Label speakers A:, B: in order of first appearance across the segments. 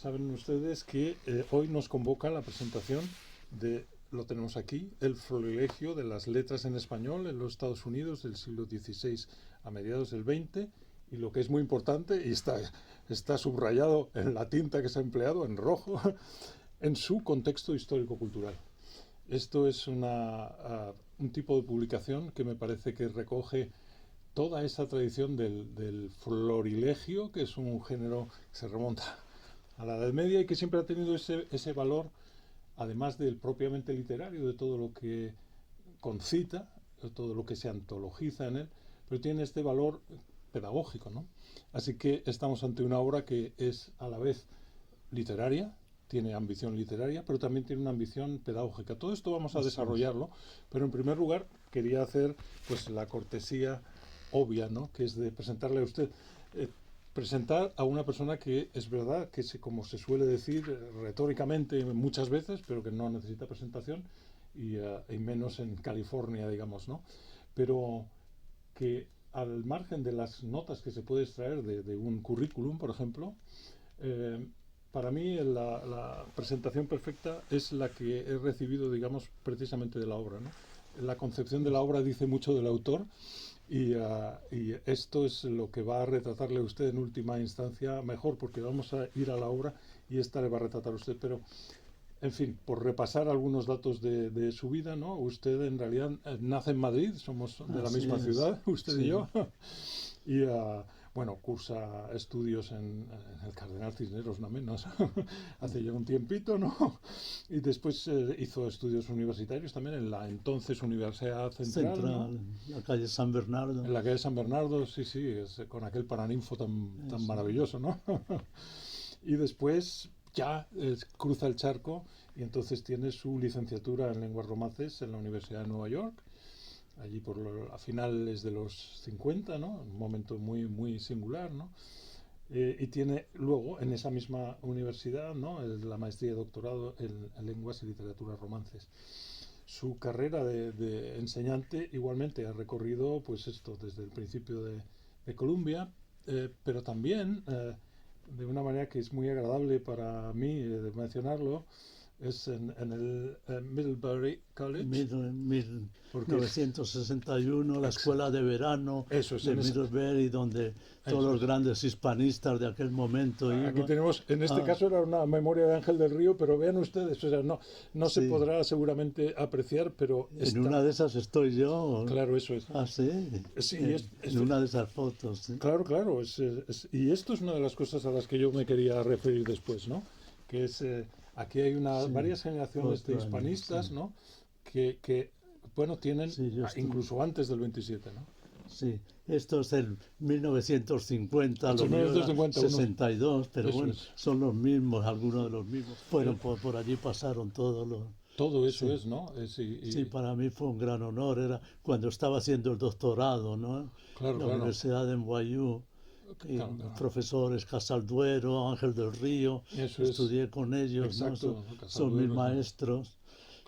A: saben ustedes que hoy nos convoca la presentación de, lo tenemos aquí, el florilegio de las letras en español en los Estados Unidos del siglo XVI a mediados del XX, y lo que es muy importante, y está subrayado en la tinta que se ha empleado, en rojo, en su contexto histórico-cultural. Esto es un tipo de publicación que me parece que recoge toda esa tradición del florilegio, que es un género que se remonta a la Edad Media y que siempre ha tenido ese valor, además del propiamente literario, de todo lo que concita, de todo lo que se antologiza en él, pero tiene este valor pedagógico, ¿no? Así que estamos ante una obra que es a la vez literaria, tiene ambición literaria, pero también tiene una ambición pedagógica. Todo esto vamos a desarrollarlo, pero en primer lugar quería hacer pues la cortesía obvia, ¿no? Que es de presentarle a usted. Presentar a una persona que es verdad que, como se suele decir retóricamente muchas veces, pero que no necesita presentación, y menos en California, digamos, ¿no? Pero que al margen de las notas que se puede extraer de un currículum, por ejemplo, para mí la presentación perfecta es la que he recibido, digamos, precisamente de la obra, ¿no? La concepción de la obra dice mucho del autor, y esto es lo que va a retratarle a usted en última instancia mejor, porque vamos a ir a la obra y esta le va a retratar a usted. Pero, en fin, por repasar algunos datos de su vida, ¿no? Usted en realidad nace en Madrid, somos de la misma ciudad, usted y yo. Y bueno, cursa estudios en el Cardenal Cisneros, no menos, hace ya un tiempito, ¿no? Y después hizo estudios universitarios también en la entonces Universidad Central, ¿no?
B: En la calle San Bernardo.
A: En la calle San Bernardo, sí, con aquel Paraninfo tan maravilloso, ¿no? Y después ya cruza el charco y entonces tiene su licenciatura en lenguas romances en la Universidad de Nueva York, allí a finales de los 50, ¿no? Un momento muy, muy singular, ¿no? Y tiene luego en esa misma universidad, ¿no? La maestría y doctorado en lenguas y literaturas romances. Su carrera de enseñante igualmente ha recorrido, pues esto, desde el principio de Columbia, pero también de una manera que es muy agradable para mí de mencionarlo, es en el Middlebury College.
B: 1961, la escuela de verano de Middlebury, donde todos los grandes hispanistas de aquel momento iban.
A: Aquí tenemos, en este caso era una memoria de Ángel del Río, pero vean ustedes, o sea, no se podrá seguramente apreciar, pero
B: en una de esas estoy yo.
A: Claro, eso es.
B: Ah, sí.
A: Sí,
B: en una de esas fotos. ¿Sí?
A: Claro. Y esto es una de las cosas a las que yo me quería referir después, ¿no? Que es, aquí hay varias generaciones de hispanistas, ¿no? Que bueno, tienen incluso antes del 27, ¿no?
B: Sí, esto es el 1950, lo mío era 62, pero eso bueno, son los mismos, algunos de los mismos. Fueron por allí, pasaron todos los...
A: Todo eso es, ¿no?
B: Sí, para mí fue un gran honor, era cuando estaba haciendo el doctorado, ¿no?
A: Claro,
B: la Universidad de NYU. Profesores Casalduero, Ángel del Río, estudié con ellos, ¿no? Son mis maestros.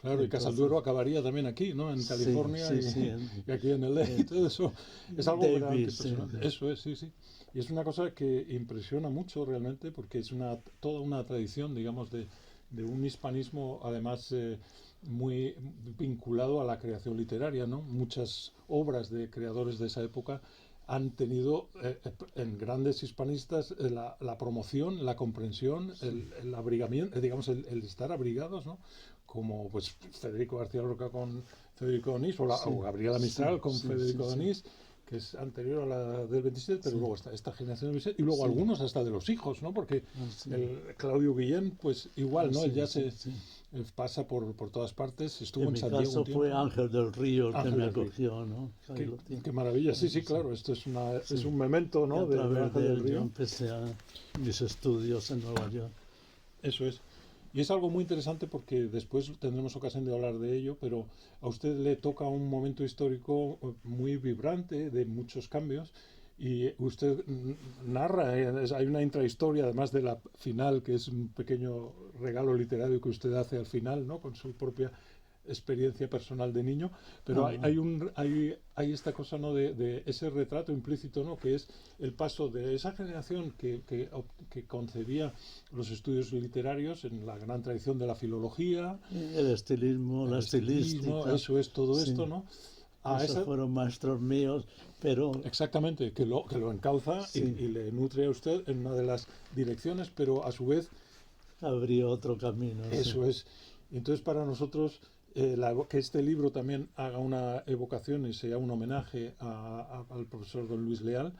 A: Claro, y Casalduero acabaría también aquí, ¿no? En California y aquí en LA. Eso es algo
B: Davis,
A: impresionante. Eso es, sí. Y es una cosa que impresiona mucho realmente, porque es toda una tradición, digamos, de un hispanismo, además, muy vinculado a la creación literaria, ¿no? Muchas obras de creadores de esa época han tenido en grandes hispanistas la promoción, la comprensión, el abrigamiento, digamos, el estar abrigados, ¿no? Como pues Federico García Lorca con Federico Donís, o Gabriela Mistral con Federico Donís, que es anterior a la del 27, pero luego está esta generación del 27, y luego algunos hasta de los hijos, ¿no? Porque el Claudio Guillén, pues igual, ¿no? Él ya pasa por todas partes, estuvo en San Diego.
B: En mi caso fue Ángel del Río el que me acogió, ¿no?
A: Qué maravilla, sí, claro, esto es un memento, ¿no?
B: De Ángel del Río. Yo empecé mis estudios en Nueva York.
A: Eso es. Y es algo muy interesante porque después tendremos ocasión de hablar de ello, pero a usted le toca un momento histórico muy vibrante, de muchos cambios, y usted narra, hay una intrahistoria, además de la final, que es un pequeño regalo literario que usted hace al final, ¿no? Con su propia experiencia personal de niño, pero hay esta cosa, ¿no?, de ese retrato implícito, ¿no?, que es el paso de esa generación que concebía los estudios literarios en la gran tradición de la filología,
B: el estilismo, la estilística,
A: eso es todo esto, ¿no?
B: Esos fueron maestros míos, pero...
A: Exactamente, que lo encauza y le nutre a usted en una de las direcciones, pero a su vez...
B: abrió otro camino.
A: Eso es. Entonces, para nosotros, que este libro también haga una evocación y sea un homenaje al profesor don Luis Leal,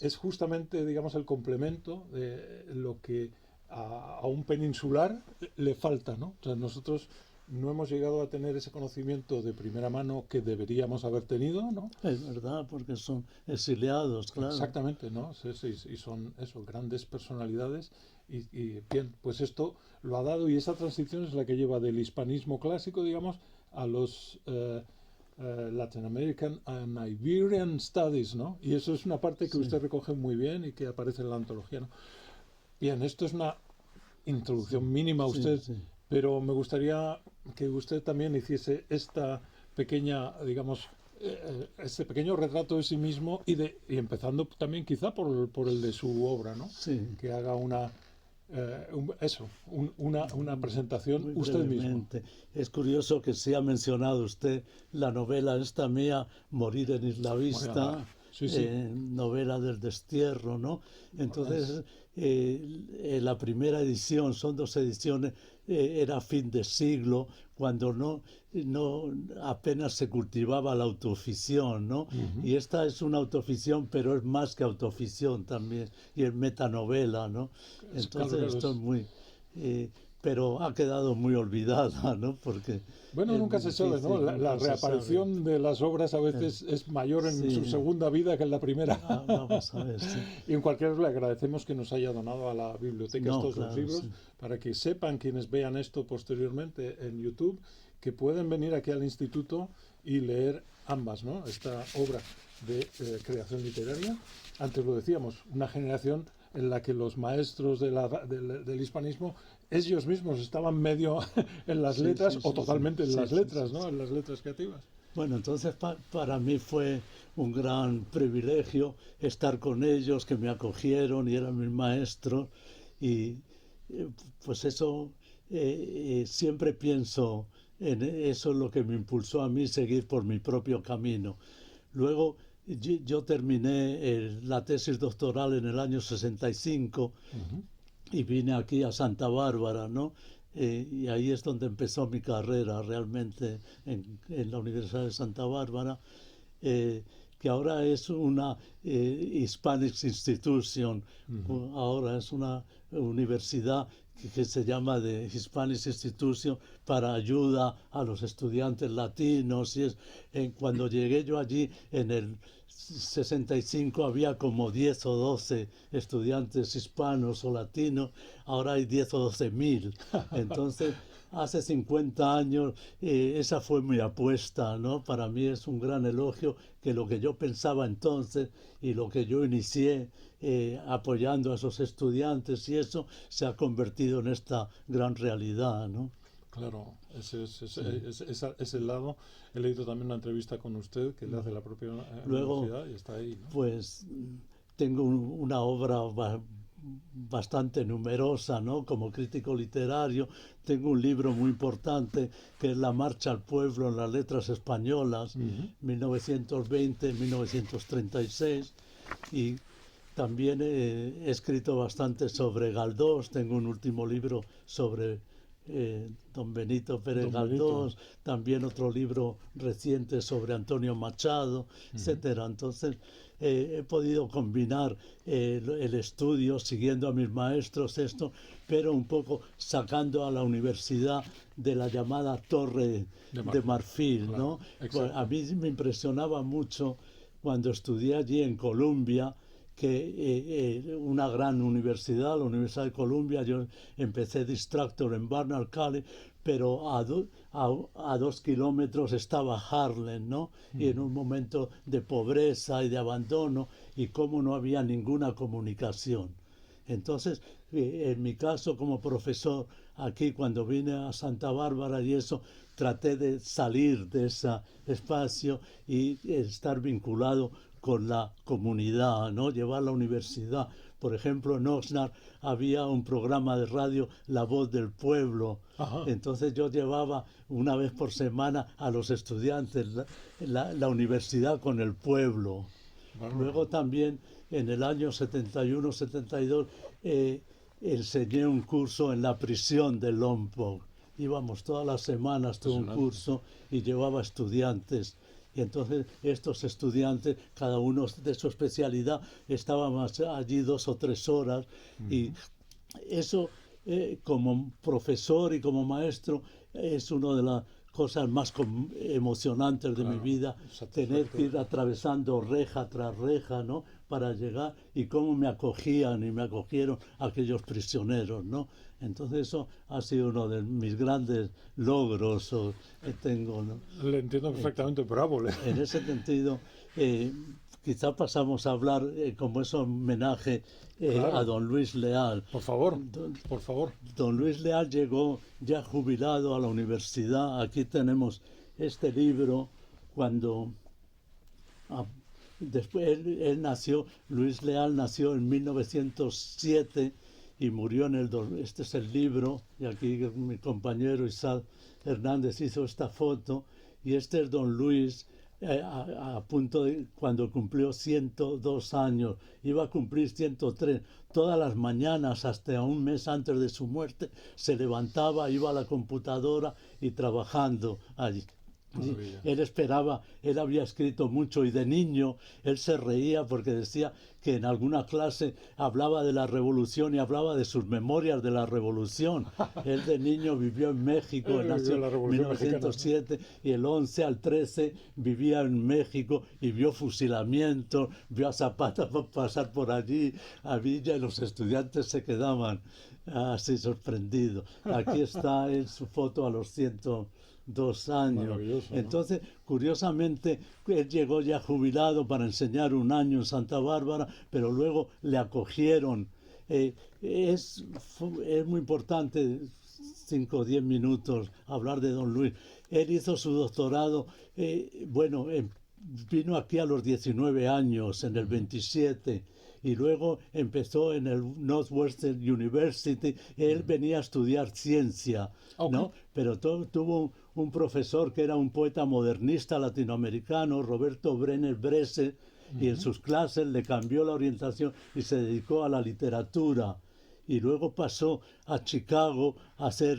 A: es justamente, digamos, el complemento de lo que a un peninsular le falta, ¿no? O sea, nosotros no hemos llegado a tener ese conocimiento de primera mano que deberíamos haber tenido, ¿no?
B: Es verdad, porque son exiliados, claro.
A: Exactamente, ¿no? Y son eso, grandes personalidades y bien, pues esto lo ha dado y esa transición es la que lleva del hispanismo clásico, digamos, a los Latin American and Iberian Studies, ¿no? Y eso es una parte que usted recoge muy bien y que aparece en la antología, ¿no? Bien, esto es una introducción mínima a usted, pero me gustaría que usted también hiciese esta pequeña, digamos, este pequeño retrato de sí mismo y empezando también quizá por el de su obra, ¿no? Que haga una presentación
B: muy
A: usted mismo.
B: Es curioso que se ha mencionado usted la novela esta mía, Morir en Isla Vista, novela del destierro, ¿no? Entonces, la primera edición, son 2 ediciones, era fin de siglo, cuando no apenas se cultivaba la autoficción, ¿no? Y esta es una autoficción, pero es más que autoficción también, y es metanovela, ¿no? Entonces esto es muy... pero ha quedado muy olvidada, ¿no? Porque
A: bueno, nunca se sabe, ¿no? La reaparición de las obras a veces es mayor en su segunda vida que en la primera.
B: Vamos a ver,
A: Y en cualquier caso le agradecemos que nos haya donado a la biblioteca estos 2 libros, para que sepan quienes vean esto posteriormente en YouTube, que pueden venir aquí al instituto y leer ambas, ¿no? Esta obra de creación literaria. Antes lo decíamos, una generación en la que los maestros del hispanismo ellos mismos estaban medio en las letras o totalmente en las letras, ¿no? En las letras creativas.
B: Bueno, entonces para mí fue un gran privilegio estar con ellos, que me acogieron y eran mis maestros, y pues eso, siempre pienso en eso, es lo que me impulsó a mí seguir por mi propio camino. Luego yo terminé la tesis doctoral en el año 65 y vine aquí a Santa Bárbara, ¿no? Y ahí es donde empezó mi carrera realmente en la Universidad de Santa Bárbara, que ahora es una Hispanic Institution, ahora es una universidad que se llama de Hispanic Institution para ayuda a los estudiantes latinos. Y cuando llegué yo allí en el 65 había como 10 o 12 estudiantes hispanos o latinos, ahora hay 10 o 12.000. Entonces, hace 50 años esa fue mi apuesta, ¿no? Para mí es un gran elogio que lo que yo pensaba entonces y lo que yo inicié apoyando a esos estudiantes y eso se ha convertido en esta gran realidad, ¿no?
A: Claro, ese es el lado. He leído también una entrevista con usted que le hace la propia universidad y está ahí, ¿no?
B: Pues tengo una obra bastante numerosa, ¿no? Como crítico literario, tengo un libro muy importante que es La Marcha al Pueblo en las Letras Españolas, 1920-1936, y también he escrito bastante sobre Galdós. Tengo un último libro sobre don Benito Pérez Galdós, también otro libro reciente sobre Antonio Machado, etcétera. Entonces he podido combinar el estudio siguiendo a mis maestros, pero un poco sacando a la universidad de la llamada Torre de Marfil, ¿no? Pues a mí me impresionaba mucho cuando estudié allí en Columbia, que una gran universidad, la Universidad de Columbia. Yo empecé de instructor en Barnard College, pero a 2 kilómetros estaba Harlem, ¿no? Y en un momento de pobreza y de abandono, y cómo no había ninguna comunicación. Entonces, en mi caso como profesor, aquí cuando vine a Santa Bárbara y eso, traté de salir de ese espacio y estar vinculado con la comunidad, ¿no? Llevar la universidad. Por ejemplo, en Oxnard había un programa de radio, La Voz del Pueblo.
A: Ajá.
B: Entonces yo llevaba una vez por semana a los estudiantes la universidad con el pueblo.
A: Bárbaro.
B: Luego también en el año 71-72 enseñé un curso en la prisión de Lompoc. Íbamos todas las semanas, tuve un curso y llevaba estudiantes. Y entonces estos estudiantes, cada uno de su especialidad, estábamos allí 2 o 3 horas. Y eso, como profesor y como maestro, es una de las cosas más emocionantes de mi vida, tener que ir atravesando reja tras reja, ¿no? Para llegar, y cómo me acogían y me acogieron aquellos prisioneros, ¿no? Entonces eso ha sido uno de mis grandes logros que tengo, ¿no?
A: Le entiendo perfectamente, bravo.
B: En ese sentido, quizá pasamos a hablar, como es un homenaje
A: Claro.
B: a don Luis Leal.
A: Por favor, por favor.
B: Don Luis Leal llegó ya jubilado a la universidad. Aquí tenemos este libro cuando... después él nació, Luis Leal nació en 1907 y murió en el... Este es el libro, y aquí mi compañero Isaac Hernández hizo esta foto, y este es don Luis a punto de, cuando cumplió 102 años, iba a cumplir 103. Todas las mañanas, hasta un mes antes de su muerte, se levantaba, iba a la computadora y trabajando allí. Él esperaba, él había escrito mucho y de niño él se reía porque decía que en alguna clase hablaba de la revolución y hablaba de sus memorias de la revolución. Él de niño vivió en México, nació en 1907 y el 11 al 13 vivía en México y vio fusilamientos, vio a Zapata pasar por allí, a Villa, y los estudiantes se quedaban así sorprendidos. Aquí está él, su foto a los 102 años.
A: ¿No?
B: Entonces, curiosamente, él llegó ya jubilado para enseñar un año en Santa Bárbara, pero luego le acogieron. Es muy importante, 5 o 10 minutos, hablar de don Luis. Él hizo su doctorado, vino aquí a los 19 años, en el 27, y luego empezó en el Northwestern University. Él venía a estudiar ciencia, ¿no? Pero tuvo un profesor que era un poeta modernista latinoamericano, Roberto Brenner Bresse, y en sus clases le cambió la orientación y se dedicó a la literatura. Y luego pasó a Chicago a hacer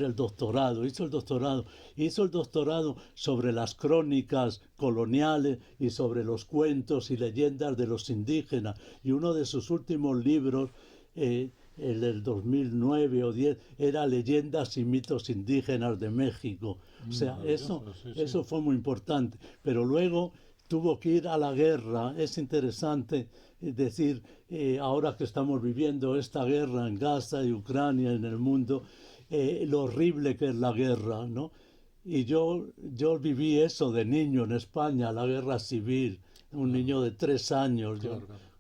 B: el doctorado. Hizo el doctorado sobre las crónicas coloniales y sobre los cuentos y leyendas de los indígenas. Y uno de sus últimos libros, el del 2009 o 10, era Leyendas y mitos indígenas de México. O sea, eso fue muy importante. Pero luego tuvo que ir a la guerra. Es interesante decir, ahora que estamos viviendo esta guerra en Gaza y Ucrania, en el mundo, lo horrible que es la guerra, ¿no? Y yo viví eso de niño en España, la guerra civil, un niño de 3 años.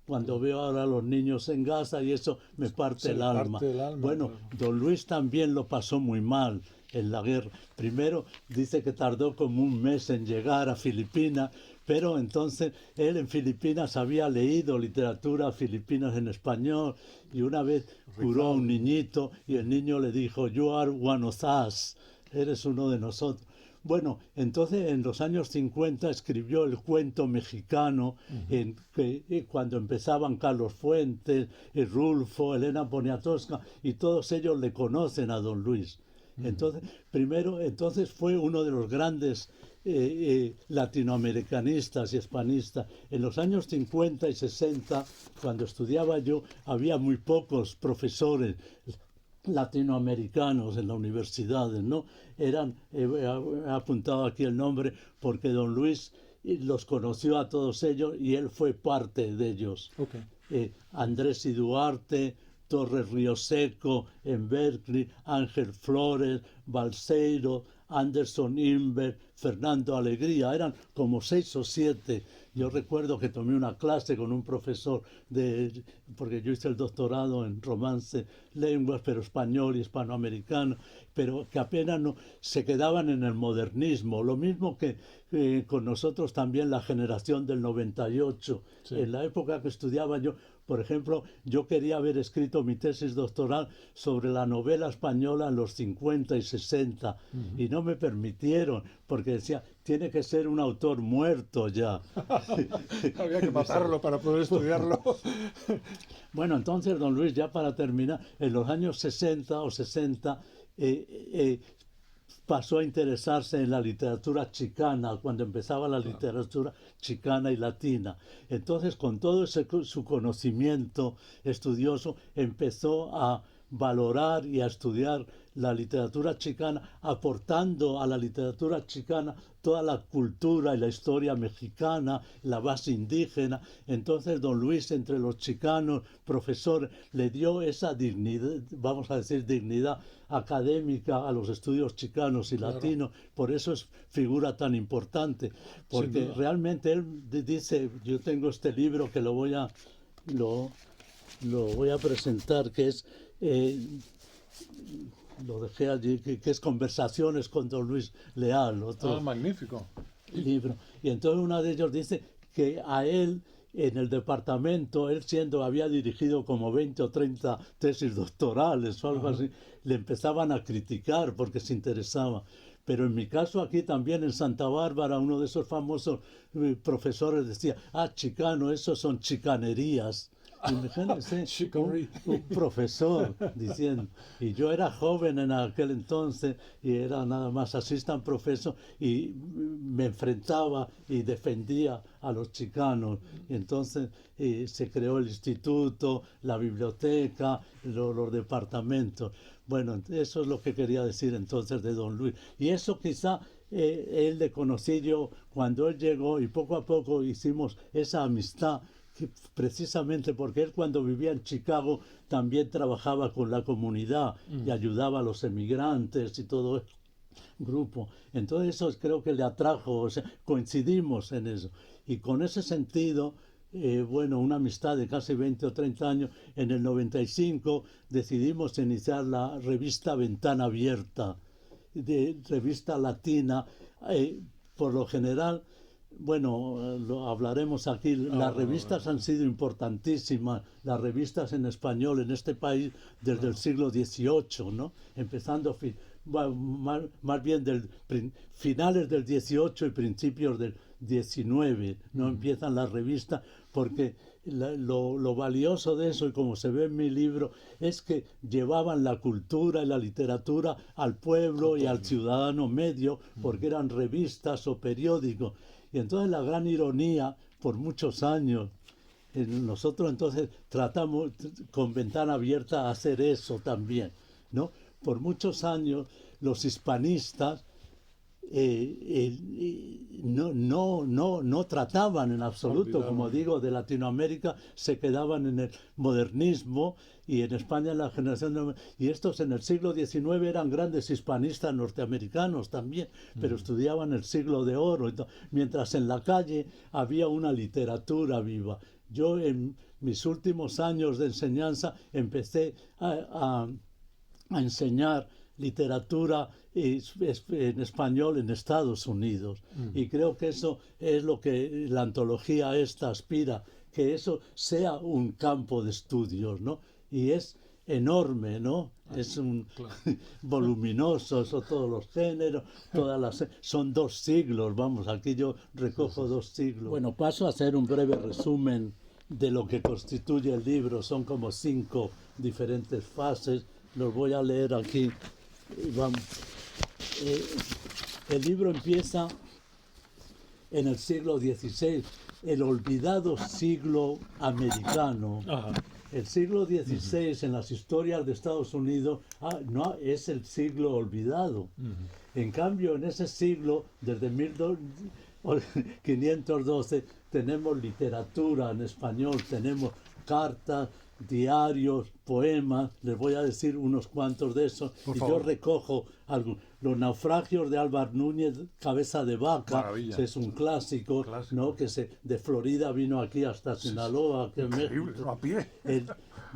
B: Cuando veo ahora a los niños en Gaza y eso me parte el alma. Bueno, don Luis también lo pasó muy mal en la guerra. Primero dice que tardó como un mes en llegar a Filipinas, pero entonces él en Filipinas había leído literatura filipinas en español, y una vez curó a un niñito y el niño le dijo, "You are one of us", eres uno de nosotros. Bueno, entonces en los años 50 escribió el cuento mexicano, cuando empezaban Carlos Fuentes, Rulfo, Elena Poniatowska, y todos ellos le conocen a don Luis. Entonces fue uno de los grandes latinoamericanistas y hispanistas. En los años 50 y 60, cuando estudiaba yo, había muy pocos profesores latinoamericanos en las universidades, ¿no? He apuntado aquí el nombre porque don Luis los conoció a todos ellos y él fue parte de ellos. Andrés y Duarte, Torres Rioseco en Berkeley, Ángel Flores, Balseiro, Anderson Inver, Fernando Alegría, eran como 6 o 7. Yo recuerdo que tomé una clase con un profesor, porque yo hice el doctorado en romance, lenguas, pero español y hispanoamericano, pero que apenas no, se quedaban en el modernismo. Lo mismo que con nosotros también la generación del 98.
A: Sí.
B: En la época que estudiaba yo, por ejemplo, yo quería haber escrito mi tesis doctoral sobre la novela española en los 50 y 60 y no me permitieron porque decía, tiene que ser un autor muerto ya.
A: Había que matarlo para poder estudiarlo.
B: Bueno, entonces, don Luis, ya para terminar, en los años 60 o 60 pasó a interesarse en la literatura chicana, cuando empezaba la literatura chicana y latina. Entonces, con todo su conocimiento estudioso, empezó a valorar y a estudiar la literatura chicana, aportando a la literatura chicana toda la cultura y la historia mexicana, la base indígena. Entonces, don Luis, entre los chicanos, profesor, le dio esa dignidad, vamos a decir, dignidad académica a los estudios chicanos y latinos. Por eso es figura tan importante, porque realmente él dice, yo tengo este libro que lo voy a presentar, que es lo dejé allí, que es Conversaciones con don Luis Leal, otro
A: magnífico
B: libro. Y entonces uno de ellos dice que a él, en el departamento, él había dirigido como 20 o 30 tesis doctorales o algo así, le empezaban a criticar porque se interesaba. Pero en mi caso aquí también en Santa Bárbara, uno de esos famosos profesores decía, chicano, eso son chicanerías. Imagínense, un profesor diciendo, y yo era joven en aquel entonces y era nada más assistant professor y me enfrentaba y defendía a los chicanos. Y entonces se creó el instituto, la biblioteca, los departamentos. Bueno, eso es lo que quería decir entonces de don Luis. Y eso quizá él le conocí yo cuando él llegó y poco a poco hicimos esa amistad, precisamente porque él cuando vivía en Chicago también trabajaba con la comunidad y ayudaba a los emigrantes y todo eso, grupo. Entonces eso creo que le atrajo, o sea, coincidimos en eso. Y con ese sentido, bueno, una amistad de casi 20 o 30 años, en el 95 decidimos iniciar la revista Ventana Abierta, revista latina. Por lo general, bueno, lo hablaremos aquí. Las revistas han sido importantísimas, las revistas en español en este país desde el siglo XVIII, ¿no? Empezando más bien finales del XVIII y principios del XIX, ¿no? Empiezan las revistas porque lo valioso de eso, y como se ve en mi libro, es que llevaban la cultura y la literatura al pueblo y al ciudadano medio, porque eran revistas o periódicos. Y entonces la gran ironía, por muchos años, nosotros entonces tratamos con Ventana Abierta a hacer eso también, ¿no? Por muchos años los hispanistas no trataban en absoluto, como digo, de Latinoamérica, se quedaban en el modernismo, y en España en la generación y estos en el siglo XIX eran grandes hispanistas norteamericanos también, pero estudiaban el siglo de oro, mientras en la calle había una literatura viva. Yo en mis últimos años de enseñanza empecé a enseñar literatura en español en Estados Unidos. Y creo que eso es lo que la antología esta aspira, que eso sea un campo de estudios, ¿no? Y es enorme, ¿no? Es voluminoso, son todos los géneros, son 2 siglos, vamos, aquí yo recojo 2 siglos. Bueno, paso a hacer un breve resumen de lo que constituye el libro. Son como 5 diferentes fases, los voy a leer aquí. Vamos. El libro empieza en el siglo XVI, el olvidado siglo americano. El siglo XVI en las historias de Estados Unidos no es el siglo olvidado. En cambio, en ese siglo, desde 1512, tenemos literatura en español, tenemos cartas, diarios, poemas, les voy a decir unos cuantos de esos,
A: Por
B: y
A: favor.
B: yo recojo los naufragios de Álvar Núñez, Cabeza de Vaca,
A: Maravilla.
B: que es un clásico,
A: Clásico.
B: ¿no? Que de Florida vino aquí hasta Sinaloa, que en
A: Increíble,
B: México.
A: a pie.
B: El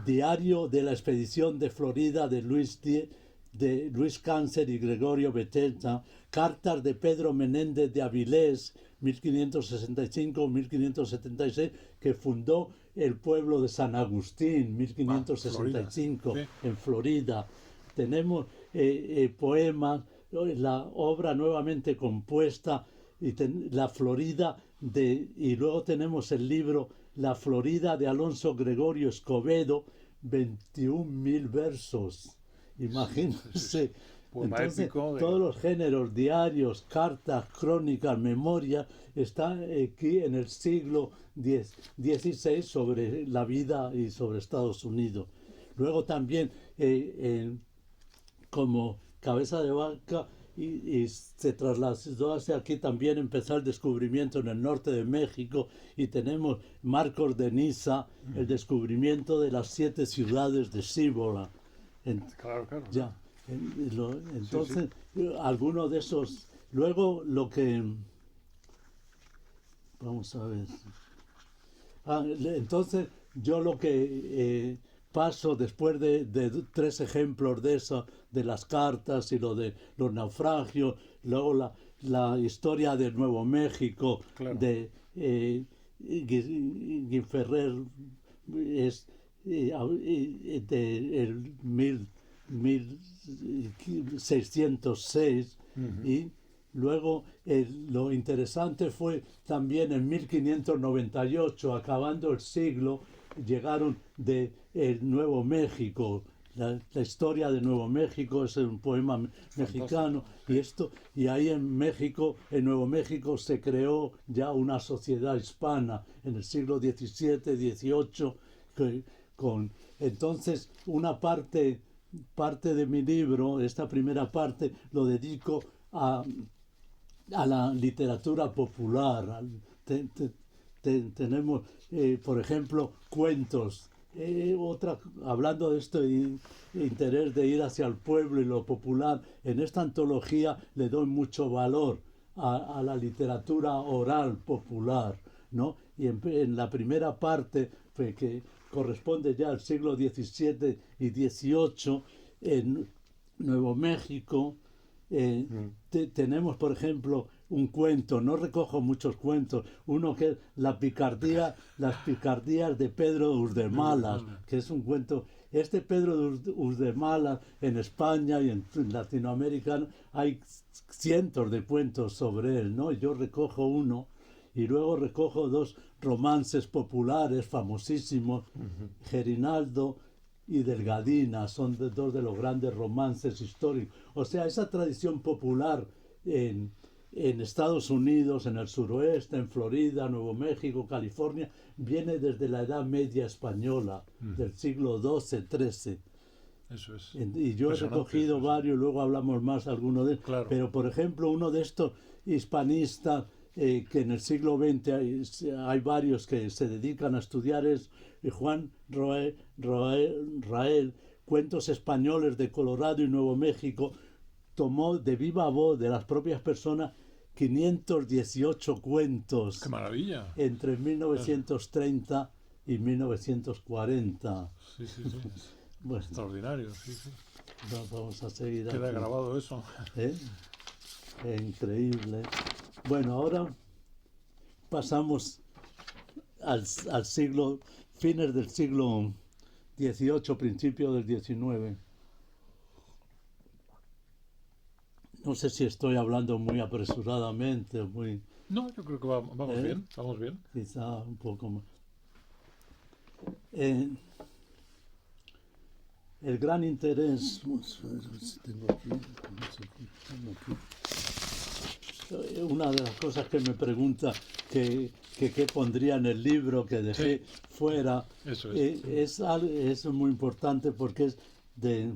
B: diario de la expedición de Florida de Luis Cáncer y Gregorio Beteta, cartas de Pedro Menéndez de Avilés, 1565-1576, que fundó el pueblo de San Agustín, 1565,
A: Florida.
B: en Florida. Tenemos poemas, la obra nuevamente compuesta, La Florida, y luego tenemos el libro La Florida de Alonso Gregorio Escobedo, 21.000 versos. Imagínense.
A: Poema
B: Entonces,
A: épico de-
B: todos los géneros, diarios, cartas, crónicas, memoria, está aquí en el siglo XVI sobre la vida y sobre Estados Unidos. Luego también, como Cabeza de Vaca, y se trasladó hacia aquí, también empezó el descubrimiento en el norte de México, y tenemos Marcos de Niza, el descubrimiento de las 7 ciudades de Cibola.
A: Claro, claro.
B: Ya. Entonces, alguno de esos. Luego, lo que. Vamos a ver. Entonces, yo lo que paso después de 3 ejemplos de eso, de las cartas y lo de los naufragios, luego la historia de Nuevo México,
A: Claro.
B: de Guiferrer, es de el 1606, y luego lo interesante fue también en 1598, acabando el siglo, llegaron de el Nuevo México. La historia de Nuevo México es un poema mexicano, y ahí en México, en Nuevo México, se creó ya una sociedad hispana en el siglo XVII, XVIII, entonces una parte de mi libro, esta primera parte, lo dedico a la literatura popular. Tenemos, por ejemplo, cuentos. Hablando de este interés de ir hacia el pueblo y lo popular, en esta antología le doy mucho valor a la literatura oral popular, ¿no? Y en la primera parte, que corresponde ya al siglo XVII y XVIII, en Nuevo México, tenemos, por ejemplo, un cuento, no recojo muchos cuentos, uno que es las picardías de Pedro de Ursdemalas, que es un cuento. Este Pedro de Ursdemalas, en España y en Latinoamérica hay cientos de cuentos sobre él, ¿no? Yo recojo uno, y luego recojo 2 romances populares famosísimos, Gerinaldo y Delgadina, son 2 de los grandes romances históricos. O sea, esa tradición popular en Estados Unidos, en el suroeste, en Florida, Nuevo México, California, viene desde la Edad Media española, del siglo XII, XIII.
A: Eso es.
B: Y yo he recogido varios, luego hablamos más alguno de ellos.
A: Claro.
B: Pero, por ejemplo, uno de estos hispanistas que en el siglo XX hay varios que se dedican a estudiar, es Juan Rael, Cuentos españoles de Colorado y Nuevo México. Tomó de viva voz de las propias personas 518 cuentos.
A: ¡Qué maravilla!
B: Entre 1930 y 1940.
A: Sí.
B: Bueno,
A: Extraordinario, sí.
B: vamos a seguir.
A: Queda
B: aquí.
A: grabado eso.
B: Increíble. Bueno, ahora pasamos al siglo, fines del siglo XVIII, principio del XIX. No sé si estoy hablando muy apresuradamente o muy...
A: No, yo creo que vamos bien, vamos bien.
B: Quizá un poco más. El gran interés... Vamos a ver si tengo aquí. Una de las cosas que me pregunta que pondría en el libro que dejé fuera,
A: Eso
B: es muy importante porque es de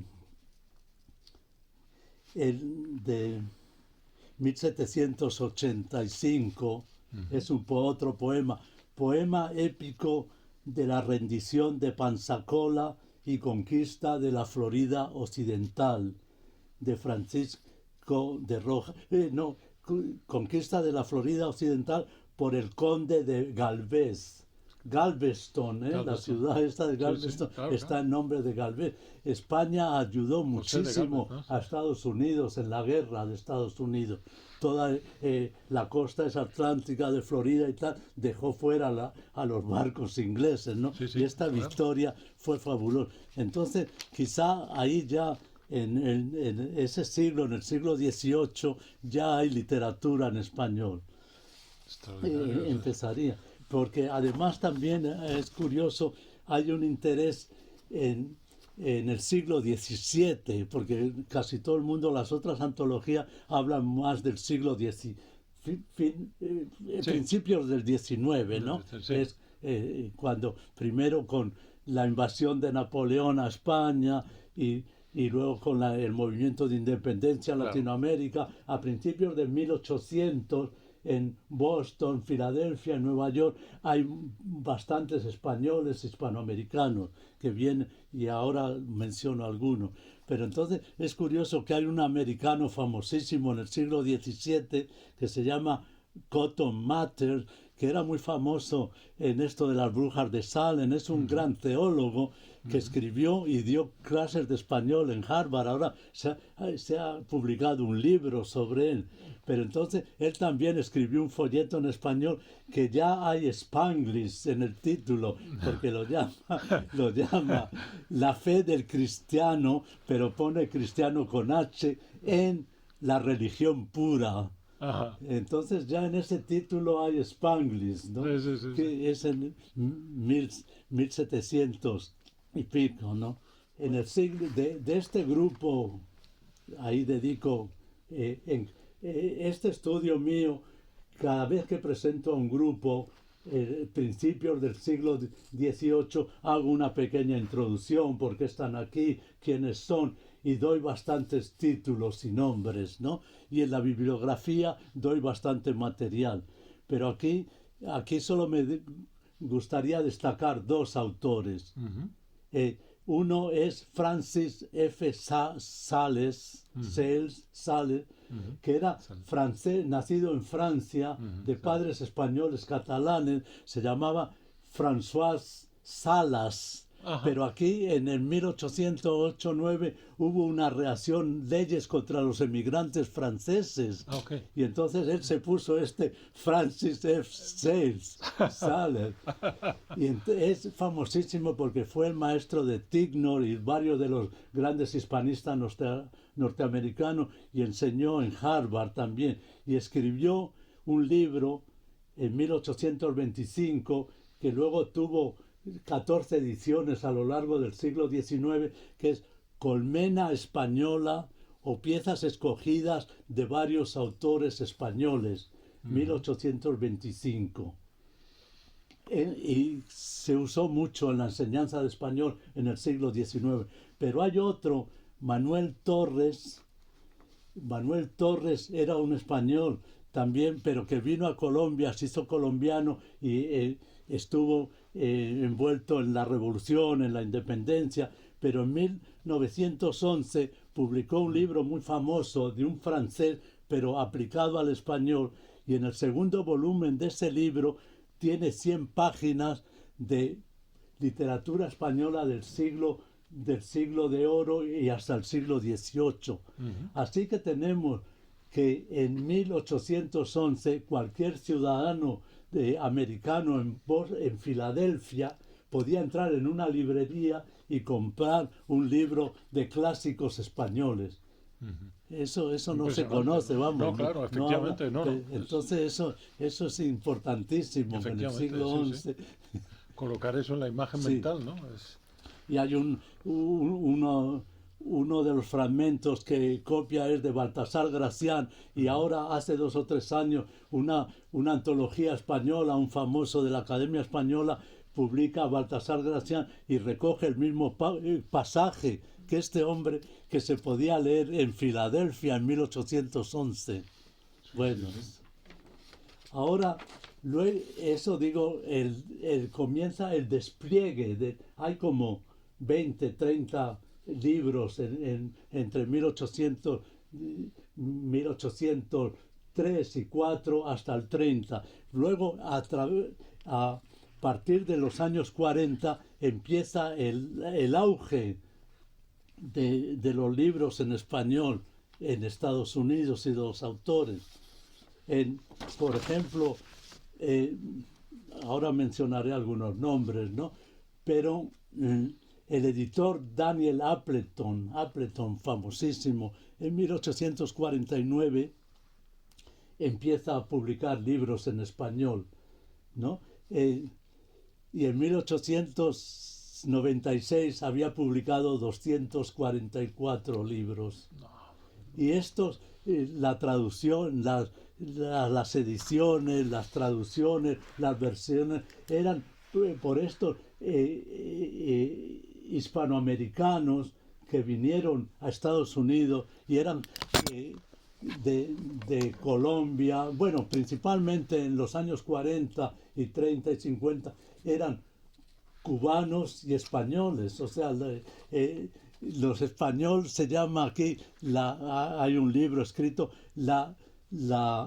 B: 1785, es otro poema épico de la rendición de Pensacola y conquista de la Florida Occidental, de Francisco de Rojas. Conquista de la Florida Occidental por el conde de Galvez. Galveston, la ciudad esta de Galveston,
A: claro,
B: está en nombre de Galvez. España ayudó
A: José de
B: muchísimo
A: Galvez, ¿no?
B: a Estados Unidos en la guerra de Estados Unidos. Toda la costa esa atlántica de Florida y tal dejó fuera a los barcos ingleses, ¿no?
A: Sí,
B: Y esta
A: claro.
B: victoria fue fabulosa. Entonces, quizá ahí ya en ese siglo, en el siglo XVIII, ya hay literatura en español.
A: Extraordinario.
B: Empezaría. Porque además también es curioso, hay un interés en el siglo XVII, porque casi todo el mundo, las otras antologías hablan más del siglo XIX, principios del XIX, ¿no?
A: Sí.
B: Es cuando primero con la invasión de Napoleón a España y luego con el movimiento de independencia en
A: Claro.
B: Latinoamérica, a principios de 1800, en Boston, Filadelfia, Nueva York, hay bastantes españoles, hispanoamericanos que vienen, y ahora menciono algunos. Pero entonces es curioso que hay un americano famosísimo en el siglo XVII que se llama Cotton Mather, que era muy famoso en esto de las brujas de Salem. Es un gran teólogo que escribió y dio clases de español en Harvard. Ahora se ha publicado un libro sobre él. Pero entonces él también escribió un folleto en español que ya hay Spanglish en el título, porque lo llama La fe del cristiano, pero pone cristiano con H, en la religión pura.
A: Ajá.
B: Entonces ya en ese título hay Spanglish, ¿no?
A: Sí.
B: Que es en 1700 y pico, ¿no? En el siglo de este grupo, ahí dedico este estudio mío, cada vez que presento a un grupo, principios del siglo XVIII, hago una pequeña introducción, por qué están aquí, quiénes son, y doy bastantes títulos y nombres, ¿no? Y en la bibliografía doy bastante material. Pero aquí solo me gustaría destacar dos autores. Uno es Francis F. Sales, que era francés, nacido en Francia, de padres españoles catalanes, se llamaba François Salas.
A: Ajá.
B: Pero aquí en el 1808-9 hubo una reacción, leyes contra los emigrantes franceses.
A: Okay.
B: Y entonces él se puso Francis F. Sales. Y es famosísimo porque fue el maestro de Tignor y varios de los grandes hispanistas norteamericanos, y enseñó en Harvard también. Y escribió un libro en 1825 que luego tuvo 14 ediciones a lo largo del siglo XIX, que es Colmena Española o piezas escogidas de varios autores españoles, 1825. Y se usó mucho en la enseñanza de español en el siglo XIX. Pero hay otro, Manuel Torres. Manuel Torres era un español también, pero que vino a Colombia, se hizo colombiano y estuvo envuelto en la revolución, en la independencia, pero en 1911 publicó un libro muy famoso de un francés, pero aplicado al español, y en el segundo volumen de ese libro tiene 100 páginas de literatura española del siglo de oro y hasta el siglo XVIII. Así que tenemos que en 1811 cualquier ciudadano americano en Filadelfia podía entrar en una librería y comprar un libro de clásicos españoles. Eso no se conoce, vamos.
A: No, claro, efectivamente no.
B: Entonces eso es importantísimo en el siglo XI.
A: Sí. Colocar eso en la imagen mental, ¿no?
B: Y hay uno de los fragmentos que copia es de Baltasar Gracián, y ahora hace 2 o 3 años una antología española, un famoso de la Academia Española publica a Baltasar Gracián y recoge el mismo pasaje que este hombre, que se podía leer en Filadelfia en 1811. Bueno, ahora Luego, eso digo, comienza el despliegue. Hay como 20, 30 libros entre 1803 y 4 hasta el 30. Luego, a partir de los años 40, empieza el auge de los libros en español en Estados Unidos y de los autores. Por ejemplo, ahora mencionaré algunos nombres, ¿no? Pero el editor Daniel Appleton, famosísimo, en 1849 empieza a publicar libros en español, ¿no? Y en 1896 había publicado 244 libros. Y estos, la traducción, las ediciones, las traducciones, las versiones, eran por estos hispanoamericanos que vinieron a Estados Unidos y eran de Colombia, bueno, principalmente en los años 40 y 30 y 50, eran cubanos y españoles, o sea, los españoles se llama aquí, hay un libro escrito, la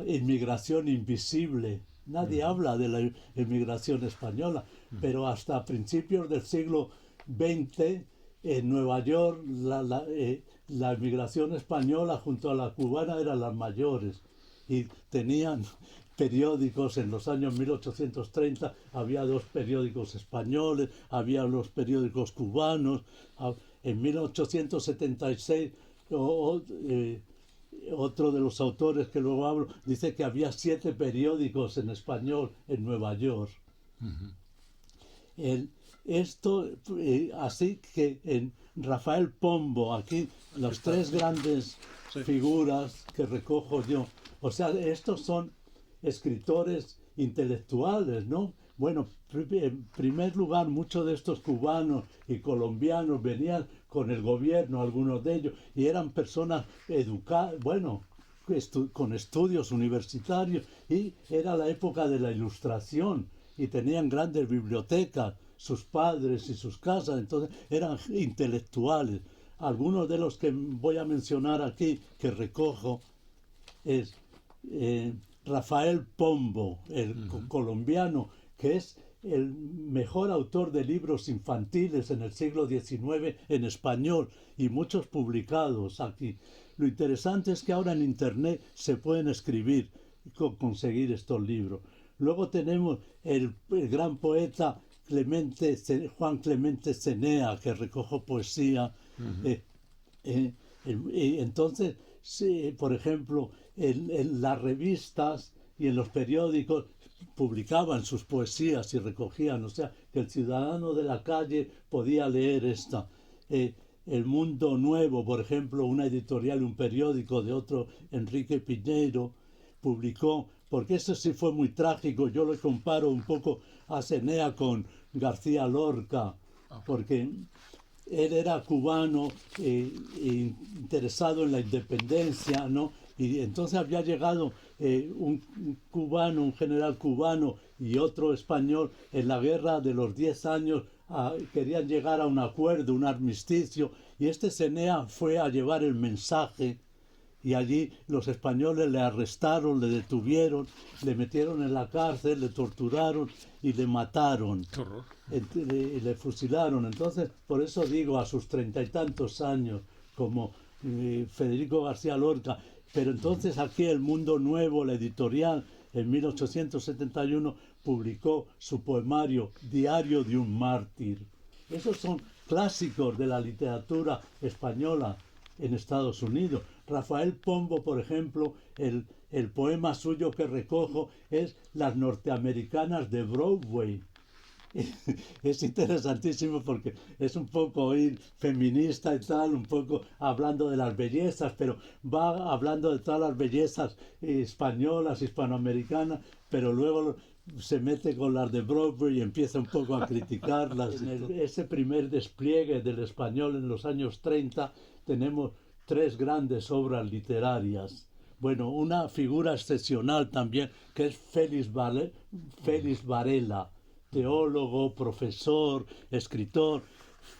B: inmigración invisible. Nadie habla de la inmigración española, pero hasta principios del siglo XX, en Nueva York, la inmigración española junto a la cubana eran las mayores y tenían periódicos. En los años 1830 había 2 periódicos españoles, había los periódicos cubanos. En 1876 otro de los autores que luego hablo dice que había 7 periódicos en español en Nueva York. Así que en Rafael Pombo, aquí las 3 grandes figuras que recojo yo, o sea, estos son escritores intelectuales, ¿no? Bueno, en primer lugar, muchos de estos cubanos y colombianos venían con el gobierno, algunos de ellos, y eran personas educadas, bueno, con estudios universitarios, y era la época de la Ilustración, y tenían grandes bibliotecas, sus padres y sus casas, entonces eran intelectuales. Algunos de los que voy a mencionar aquí, que recojo, es Rafael Pombo, el colombiano, que es el mejor autor de libros infantiles en el siglo XIX en español y muchos publicados aquí. Lo interesante es que ahora en Internet se pueden escribir y conseguir estos libros. Luego tenemos el gran poeta Juan Clemente Cenea, que recojo poesía. Entonces, sí, por ejemplo, en las revistas y en los periódicos publicaban sus poesías y recogían, o sea, que el ciudadano de la calle podía leer esta. El Mundo Nuevo, por ejemplo, una editorial, un periódico de otro, Enrique Piñeiro, publicó, porque eso sí fue muy trágico, yo lo comparo un poco a Cenea con García Lorca, porque él era cubano, interesado en la independencia, ¿no? Y entonces había llegado un cubano, un general cubano y otro español en la guerra de los 10 años, querían llegar a un acuerdo, un armisticio, y este Cenea fue a llevar el mensaje, y allí los españoles le arrestaron, le detuvieron, le metieron en la cárcel, le torturaron y le mataron.
A: Qué horror.
B: Le fusilaron. Entonces, por eso digo, a sus 30 y tantos años, como Federico García Lorca. Pero entonces aquí El Mundo Nuevo, la editorial, en 1871 publicó su poemario Diario de un mártir. Esos son clásicos de la literatura española en Estados Unidos. Rafael Pombo, por ejemplo, el poema suyo que recojo es Las norteamericanas de Broadway. Es interesantísimo porque es un poco feminista y tal, un poco hablando de las bellezas, pero va hablando de todas las bellezas españolas, hispanoamericanas, pero luego se mete con las de Broadway y empieza un poco a criticarlas. Ese primer despliegue del español en los años 30 tenemos 3 grandes obras literarias. Bueno, una figura excepcional también, que es Félix Varela, teólogo, profesor, escritor.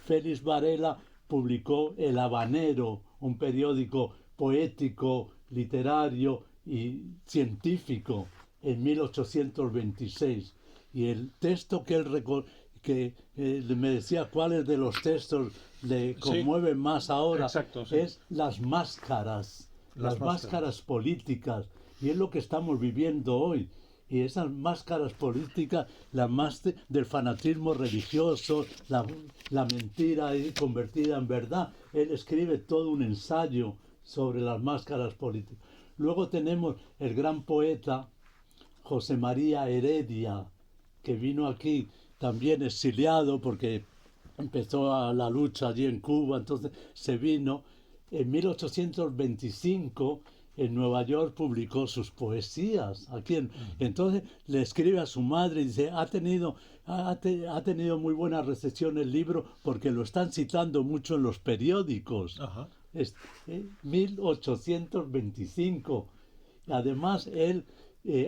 B: Félix Varela publicó El Habanero, un periódico poético, literario y científico en 1826. Y el texto que me decía cuáles de los textos le
A: Sí,
B: conmueven más ahora,
A: exacto, sí.
B: es las máscaras, las máscaras políticas. Y es lo que estamos viviendo hoy. Y esas máscaras políticas, del fanatismo religioso, la mentira convertida en verdad. Él escribe todo un ensayo sobre las máscaras políticas. Luego tenemos el gran poeta José María Heredia, que vino aquí también exiliado porque empezó la lucha allí en Cuba, entonces se vino. En 1825 en Nueva York publicó sus poesías. Entonces le escribe a su madre y dice, ha tenido muy buena recepción el libro porque lo están citando mucho en los periódicos.
A: Ajá.
B: Es 1825. Además,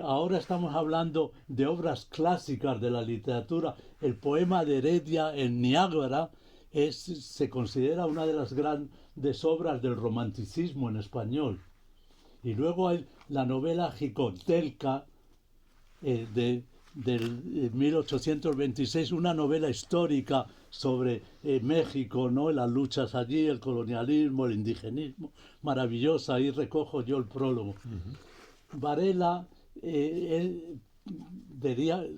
B: ahora estamos hablando de obras clásicas de la literatura. El poema de Heredia en Niágara se considera una de las grandes obras del romanticismo en español. Y luego hay la novela Jicotelca del 1826, una novela histórica sobre México, ¿no? Las luchas allí, el colonialismo, el indigenismo, maravillosa. Ahí recojo yo el prólogo. Varela,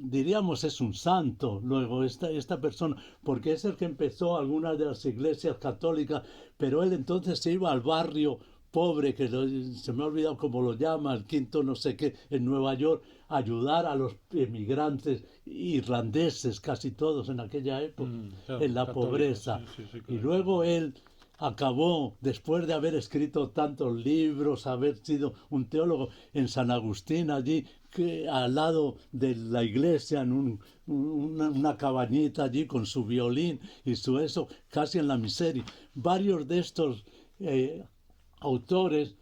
B: diríamos, es un santo, luego, esta persona, porque es el que empezó algunas de las iglesias católicas, pero él entonces se iba al barrio pobre, se me ha olvidado cómo lo llama, el quinto no sé qué, en Nueva York, a ayudar a los emigrantes irlandeses, casi todos en aquella época,
A: claro,
B: en la
A: católicos,
B: pobreza.
A: sí,
B: Y luego él acabó, después de haber escrito tantos libros, haber sido un teólogo, en San Agustín, allí, al lado de la iglesia, en una cabañita allí con su violín y su eso, casi en la miseria. Varios de estos autores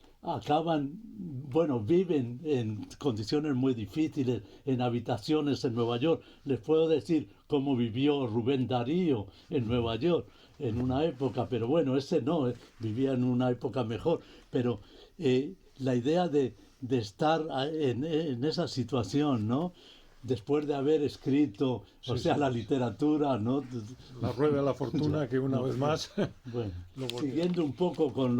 B: viven en condiciones muy difíciles, en habitaciones en Nueva York. Les puedo decir cómo vivió Rubén Darío en Nueva York en una época, pero bueno, ese no, vivía en una época mejor. Pero la idea de estar en esa situación, ¿no? Después de haber escrito, la literatura, ¿no?
A: La rueda de la fortuna, que una vez más...
B: Bueno, siguiendo un poco con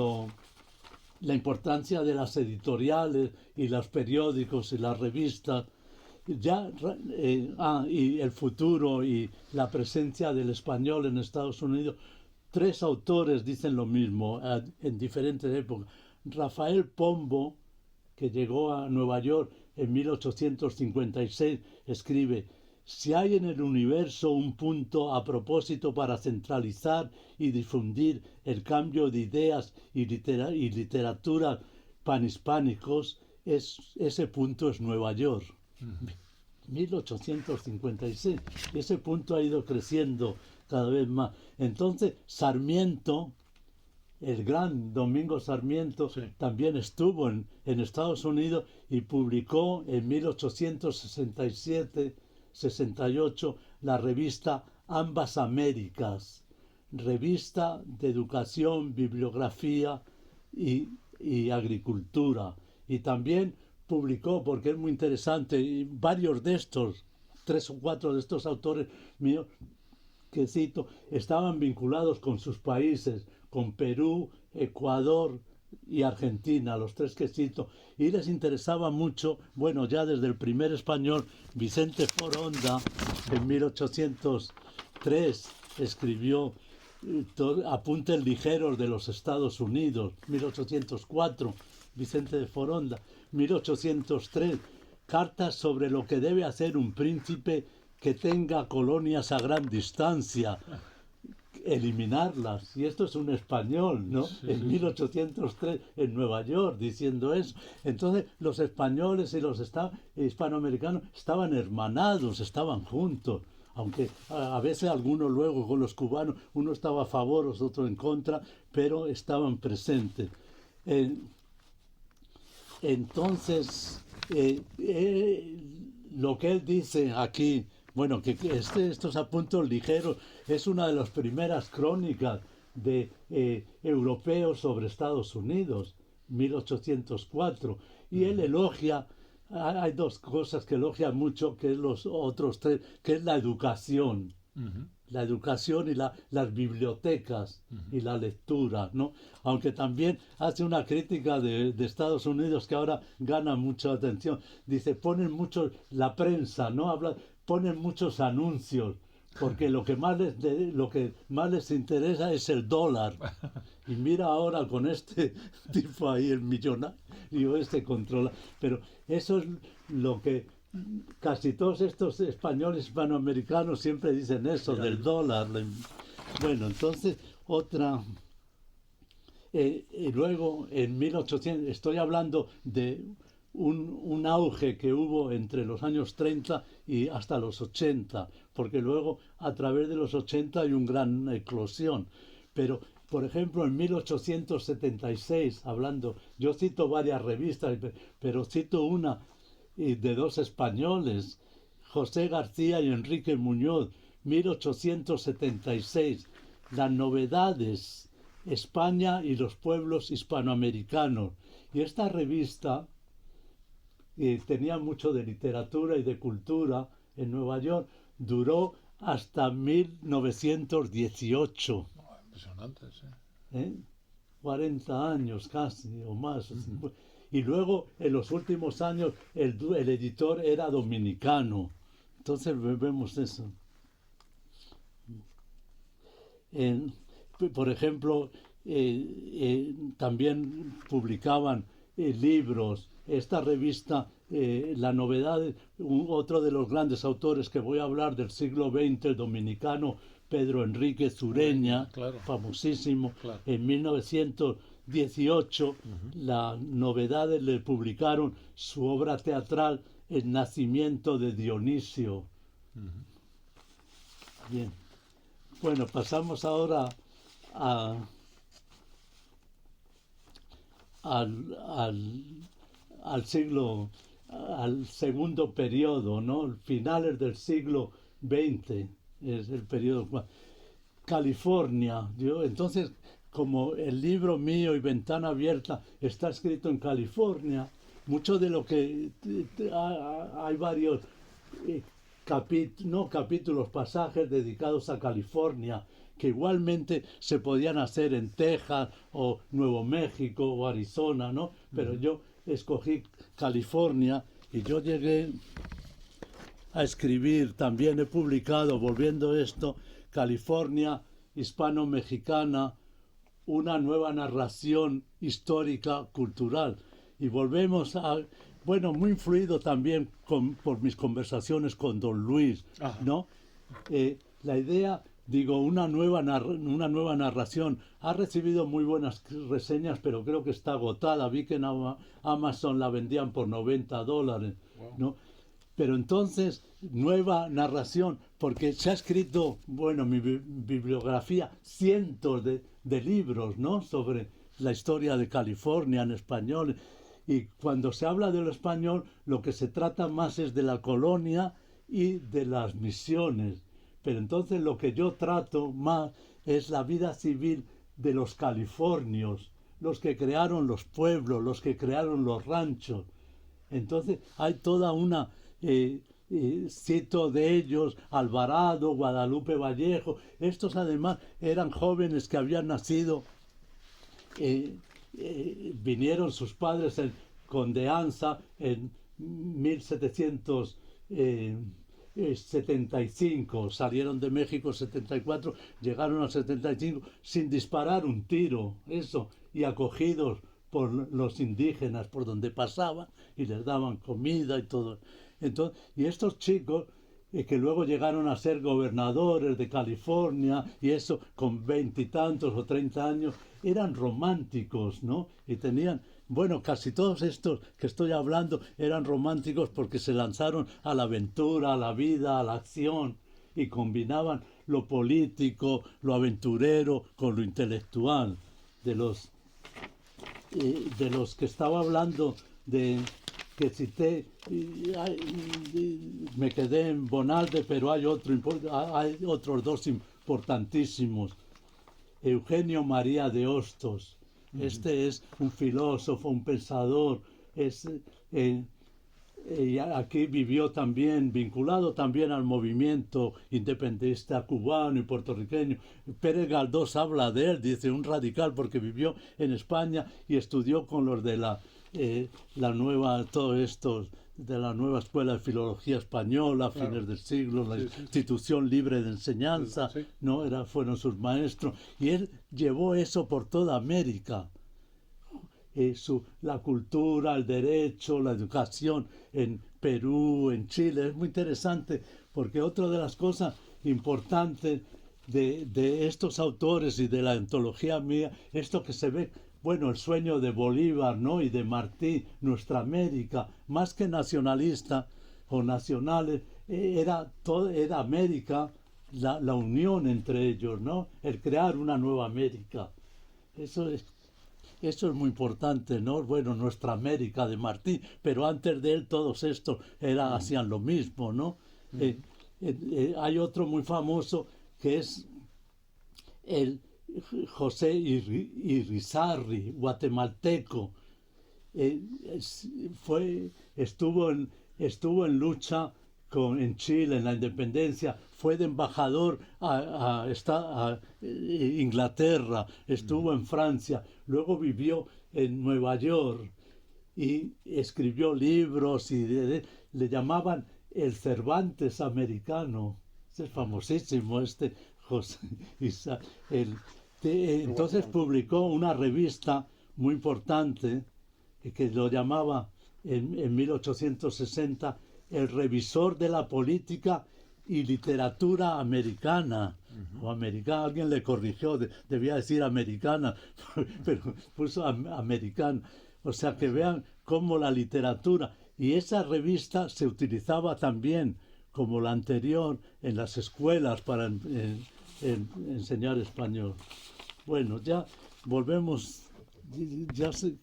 B: la importancia de las editoriales y los periódicos y las revistas, y el futuro y la presencia del español en Estados Unidos. Tres autores dicen lo mismo en diferentes épocas. Rafael Pombo, que llegó a Nueva York en 1856, escribe: si hay en el universo un punto a propósito para centralizar y difundir el cambio de ideas y literatura panhispánicos, ese punto es Nueva York. 1856. Ese punto ha ido creciendo cada vez más. Entonces, Sarmiento, el gran Domingo Sarmiento, también estuvo en Estados Unidos y publicó en 1867-68 la revista Ambas Américas, revista de educación, bibliografía y agricultura. Y también publicó, porque es muy interesante, y varios de estos, 3 o 4 de estos autores míos que cito, estaban vinculados con sus países, con Perú, Ecuador y Argentina, los 3 que cito, y les interesaba mucho, ya desde el primer español, Vicente Foronda, en 1803 escribió Apuntes ligeros de los Estados Unidos, 1804, Vicente de Foronda, 1803, Cartas sobre lo que debe hacer un príncipe que tenga colonias a gran distancia, eliminarlas. Y esto es un español, ¿no? En 1803, en Nueva York, diciendo eso. Entonces, los españoles y los hispanoamericanos estaban hermanados, estaban juntos. Aunque a veces algunos luego con los cubanos, uno estaba a favor, otro en contra, pero estaban presentes. entonces, lo que él dice aquí, bueno, que estos apuntes ligeros, es una de las primeras crónicas de europeos sobre Estados Unidos, 1804, y él elogia, hay dos cosas que elogia mucho, que es los otros tres, que es la educación y las bibliotecas y la lectura, ¿no? Aunque también hace una crítica de Estados Unidos que ahora gana mucha atención. Dice, ponen mucho la prensa, ¿no? Ponen muchos anuncios, porque lo que más les interesa es el dólar. Y mira ahora con este tipo ahí, el millonario este controla. Pero eso es lo que casi todos estos españoles hispanoamericanos siempre dicen eso, del dólar. Bueno, entonces otra... y luego en 1800, estoy hablando de un auge que hubo entre los años 30 y hasta los 80, porque luego a través de los 80 hay una gran eclosión. Pero, por ejemplo, en 1876, hablando, yo cito varias revistas, pero cito una de dos españoles, José García y Enrique Muñoz, 1876, las novedades, España y los pueblos hispanoamericanos. Y esta revista tenía mucho de literatura y de cultura en Nueva York, duró hasta 1918.
A: Impresionante, sí.
B: 40 años casi o más. Y luego en los últimos años el editor era dominicano. Entonces vemos eso. Por ejemplo, también publicaban libros. Esta revista, La Novedad, otro de los grandes autores que voy a hablar del siglo XX, el dominicano Pedro Enríquez Ureña,
A: claro,
B: famosísimo,
A: claro.
B: En 1918, La Novedades le publicaron su obra teatral El nacimiento de Dionisio. Bien. Bueno, pasamos ahora al segundo periodo, ¿no? Finales del siglo XX es el periodo. California, entonces, como el libro mío y Ventana Abierta está escrito en California, mucho de lo que hay varios capítulos, pasajes dedicados a California, que igualmente se podían hacer en Texas o Nuevo México o Arizona, ¿no? Pero yo escogí California y yo llegué a escribir, también he publicado, volviendo esto, California hispano-mexicana, una nueva narración histórica cultural. Y volvemos a, bueno, muy influido también por mis conversaciones con don Luis, ¿no? La idea, digo, una nueva narración. Ha recibido muy buenas reseñas, pero creo que está agotada. Vi que en Amazon la vendían por $90, ¿no? Pero entonces, nueva narración, porque se ha escrito, bueno, mi bibliografía, cientos de libros, ¿no? Sobre la historia de California en español. Y cuando se habla del español, lo que se trata más es de la colonia y de las misiones. Pero entonces lo que yo trato más es la vida civil de los californios, los que crearon los pueblos, los que crearon los ranchos. Entonces hay toda una... cito de ellos, Alvarado, Guadalupe Vallejo. Estos además eran jóvenes que habían nacido, vinieron sus padres con de Anza en 1775, salieron de México 74, llegaron a 75 sin disparar un tiro, eso, y acogidos por los indígenas por donde pasaban y les daban comida y todo. Entonces, y estos chicos que luego llegaron a ser gobernadores de California y eso con 20 y tantos o 30 años, eran románticos, ¿no? Y tenían, bueno, casi todos estos que estoy hablando eran románticos porque se lanzaron a la aventura, a la vida, a la acción y combinaban lo político, lo aventurero con lo intelectual. De los que estaba hablando que cité, me quedé en Bonalde, pero hay otros dos importantísimos. Eugenio María de Hostos. Este es un filósofo, un pensador. Aquí vivió también, vinculado también al movimiento independentista cubano y puertorriqueño. Pérez Galdós habla de él, dice un radical, porque vivió en España y estudió con los de la nueva, todo esto, de la nueva escuela de filología española a fines del siglo, la institución libre de enseñanza, ¿no? Fueron sus maestros, y él llevó eso por toda América. La cultura, el derecho, la educación en Perú, en Chile. Es muy interesante porque otra de las cosas importantes de estos autores y de la antología mía, esto que se ve, bueno, el sueño de Bolívar, ¿no? Y de Martí, nuestra América, más que nacionalista o nacionales, era América, la unión entre ellos, ¿no? El crear una nueva América. Eso es muy importante, ¿no? Bueno, nuestra América de Martí, pero antes de él todos estos hacían lo mismo, ¿no? Hay otro muy famoso que es el José Irizarry, guatemalteco. Estuvo en lucha en Chile, en la independencia, fue de embajador a Inglaterra, estuvo en Francia, luego vivió en Nueva York y escribió libros y le llamaban el Cervantes americano. Es famosísimo José entonces publicó una revista muy importante que lo llamaba en 1860 el revisor de la política y literatura americana, o americana, alguien le corrigió, debía decir americana, pero puso americana. O sea, que vean cómo la literatura, y esa revista se utilizaba también, como la anterior, en las escuelas para enseñar español. Bueno, ya volvemos, ya se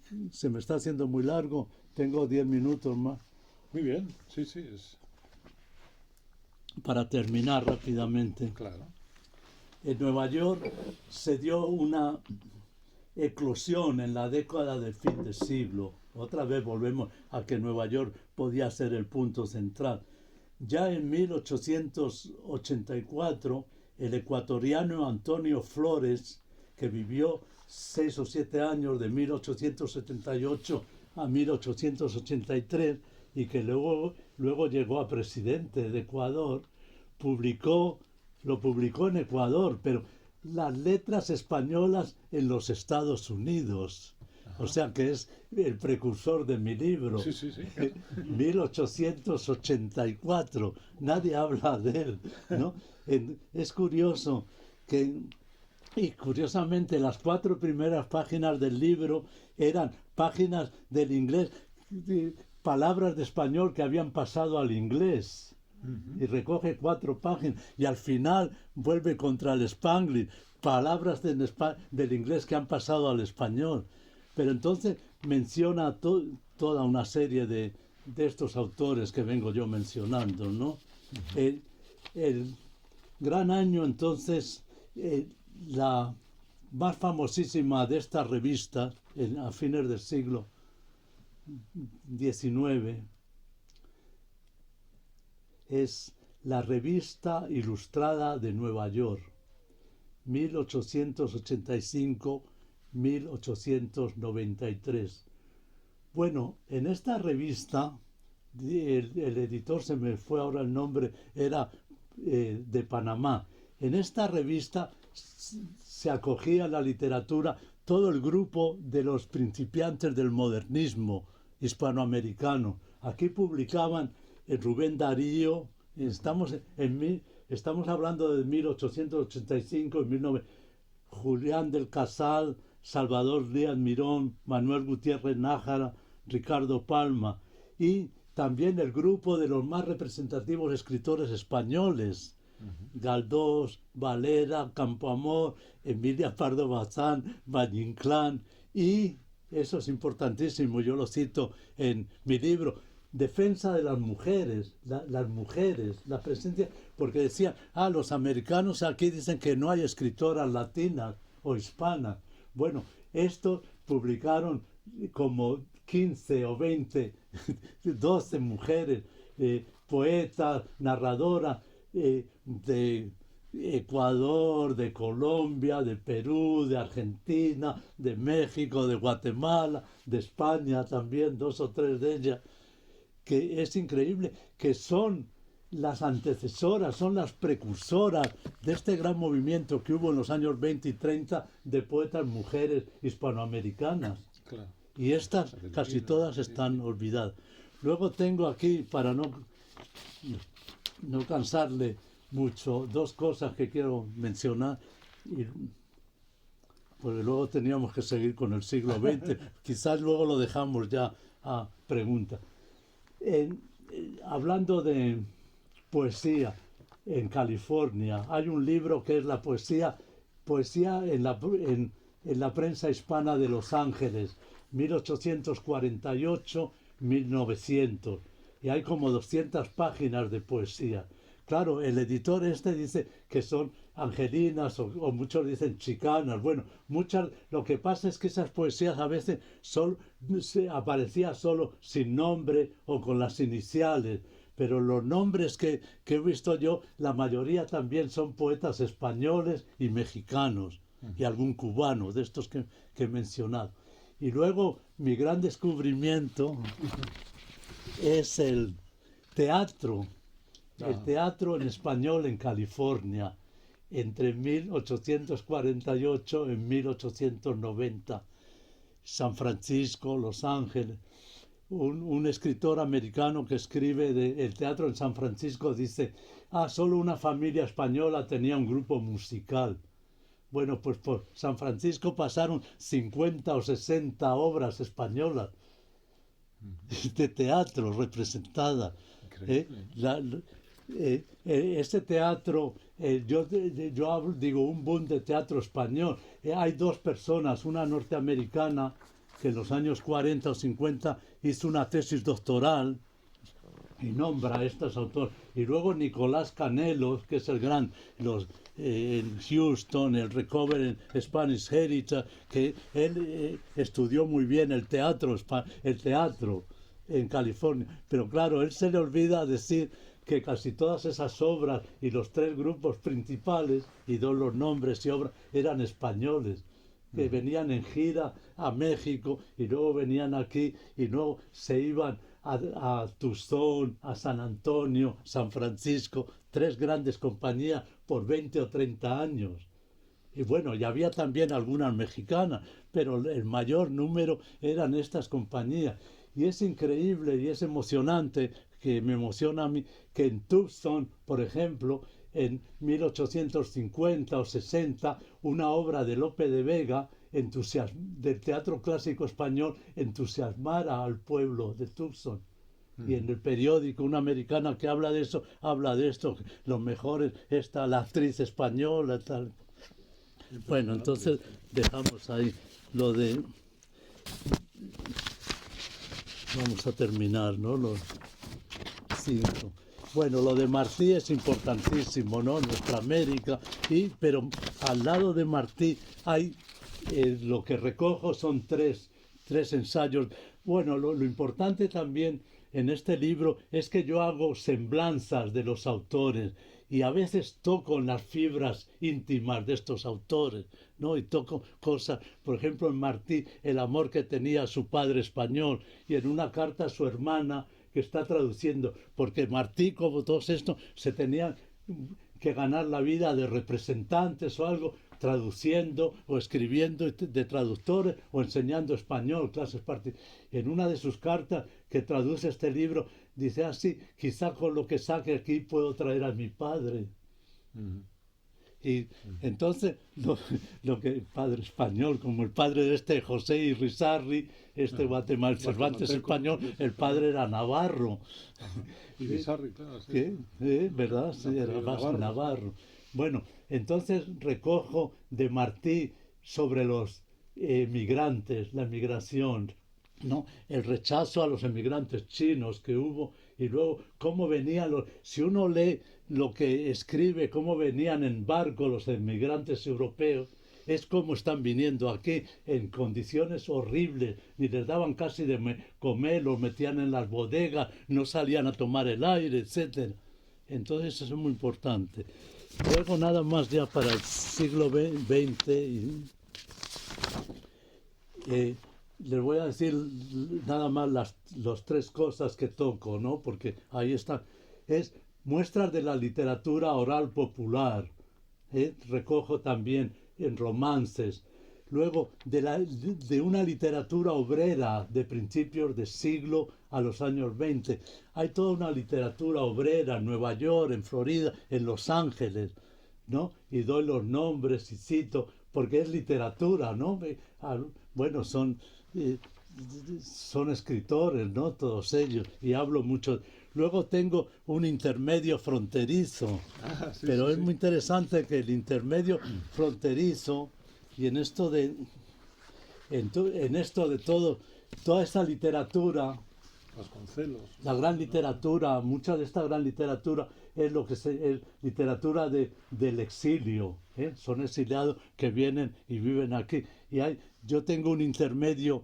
B: me está haciendo muy largo, tengo 10 minutos más.
A: Muy bien, sí.
B: Para terminar rápidamente.
A: Claro.
B: En Nueva York se dio una eclosión en la década del fin de siglo. Otra vez volvemos a que Nueva York podía ser el punto central. Ya en 1884, el ecuatoriano Antonio Flores, que vivió 6 o 7 años de 1878 a 1883, y que luego llegó a presidente de Ecuador, lo publicó en Ecuador, pero las letras españolas en los Estados Unidos. Ajá. O sea que es el precursor de mi libro.
A: Sí.
B: 1884. Nadie habla de él, ¿no? Es curioso y curiosamente las 4 primeras páginas del libro eran páginas del inglés, palabras de español que habían pasado al inglés. Y recoge 4 páginas y al final vuelve contra el Spanglish, palabras del inglés que han pasado al español. Pero entonces menciona toda una serie de estos autores que vengo yo mencionando, ¿no? El gran año entonces, la más famosísima de estas revistas a fines del siglo XIX es la Revista Ilustrada de Nueva York, 1885-1893. Bueno, en esta revista, el editor, se me fue ahora el nombre, era de Panamá. En esta revista se acogía la literatura, todo el grupo de los principiantes del modernismo hispanoamericano. Aquí publicaban Rubén Darío, estamos hablando de 1885 y 1900, Julián del Casal, Salvador Díaz Mirón, Manuel Gutiérrez Nájera, Ricardo Palma, y también el grupo de los más representativos escritores españoles, Galdós, Valera, Campoamor, Emilia Pardo Bazán, Valle Inclán, y eso es importantísimo, yo lo cito en mi libro, defensa de las mujeres, la presencia, porque decían, los americanos aquí dicen que no hay escritoras latinas o hispanas. Bueno, esto publicaron como 15 o 20, 12 mujeres, poetas, narradoras de Ecuador, de Colombia, de Perú, de Argentina, de México, de Guatemala, de España también, 2 o 3 de ellas, que es increíble, que son las antecesoras, son las precursoras de este gran movimiento que hubo en los años 20 y 30 de poetas mujeres hispanoamericanas.
A: Claro.
B: Y estas casi todas están olvidadas. Luego tengo aquí, para no cansarle mucho, 2 cosas que quiero mencionar, porque luego teníamos que seguir con el siglo XX. Quizás luego lo dejamos ya a pregunta. Hablando de poesía, en California hay un libro que es la poesía en la prensa hispana de Los Ángeles, 1848-1900, y hay como 200 páginas de poesía. Claro, el editor dice que son angelinas o muchos dicen chicanas. Bueno, lo que pasa es que esas poesías a veces aparecían solo sin nombre o con las iniciales, pero los nombres que he visto yo, la mayoría también son poetas españoles y mexicanos, y algún cubano de estos que he mencionado. Y luego mi gran descubrimiento es el teatro. El teatro en español en California, entre 1848 y 1890. San Francisco, Los Ángeles. Un escritor americano que escribe del teatro en San Francisco dice, solo una familia española tenía un grupo musical. Bueno, pues por San Francisco pasaron 50 o 60 obras españolas de teatro representadas. Este teatro, yo digo un boom de teatro español. Hay 2 personas, una norteamericana que en los años 40 o 50 hizo una tesis doctoral y nombra a estos autores. Y luego Nicolás Canelos, que es el gran, en Houston, el Recover Spanish Heritage, que él estudió muy bien el teatro en California. Pero claro, él se le olvida decir que casi todas esas obras y los 3 grupos principales, y 2 los nombres y obras, eran españoles, que venían en gira a México y luego venían aquí y luego se iban a Tucson, a San Antonio, San Francisco, 3 grandes compañías por 20 o 30 años. Y bueno, y había también algunas mexicanas, pero el mayor número eran estas compañías. Y es increíble y es emocionante, que me emociona a mí, que en Tucson, por ejemplo, en 1850 o 60, una obra de Lope de Vega del teatro clásico español entusiasmara al pueblo de Tucson. Y en el periódico, una americana que habla de eso, habla de esto, lo mejor es la actriz española, tal. Bueno, entonces dejamos ahí lo de... Vamos a terminar, ¿no? Los 5. Bueno, lo de Martí es importantísimo, ¿no? Nuestra América, pero al lado de Martí hay, lo que recojo son tres ensayos. Bueno, lo importante también en este libro es que yo hago semblanzas de los autores y a veces toco en las fibras íntimas de estos autores, ¿no? Y toco cosas, por ejemplo, en Martí, el amor que tenía su padre español, y en una carta a su hermana que está traduciendo, porque Martí, como todos estos, se tenían que ganar la vida de representantes o algo, traduciendo o escribiendo de traductores o enseñando español, clases particulares. En una de sus cartas que traduce este libro, dice así, quizá con lo que saque aquí puedo traer a mi padre. Y entonces, lo que el padre español, como el padre de este José Irizarry, Guatemala, Cervantes español, el padre era navarro.
A: Irizarry, claro, sí.
B: ¿Verdad? Sí, era navarro. Bueno, entonces recojo de Martí sobre los emigrantes, la emigración, ¿no? El rechazo a los emigrantes chinos que hubo y luego cómo venían los... Si uno lee lo que escribe, cómo venían en barco los emigrantes europeos, es como están viniendo aquí en condiciones horribles, ni les daban casi de comer, los metían en las bodegas, no salían a tomar el aire, etcétera. Entonces eso es muy importante. Luego nada más ya para el siglo XX, les voy a decir nada más las tres cosas que toco, ¿no? Porque ahí está. Es muestras de la literatura oral popular. Recojo también en romances. Luego, de una literatura obrera de principios de siglo a los años 20. Hay toda una literatura obrera en Nueva York, en Florida, en Los Ángeles, ¿no? Y doy los nombres y cito, porque es literatura, ¿no? Bueno, eh, son escritores, ¿no? Todos ellos, y hablo mucho. Luego tengo un intermedio fronterizo,
A: Sí,
B: pero
A: sí,
B: es
A: sí.
B: muy interesante que el intermedio fronterizo, y en esto de todo, toda esta literatura,
A: Vasconcelos,
B: la gran literatura, mucha de esta gran literatura es lo que es literatura del exilio, ¿eh? Son exiliados que vienen y viven aquí. Yo tengo un intermedio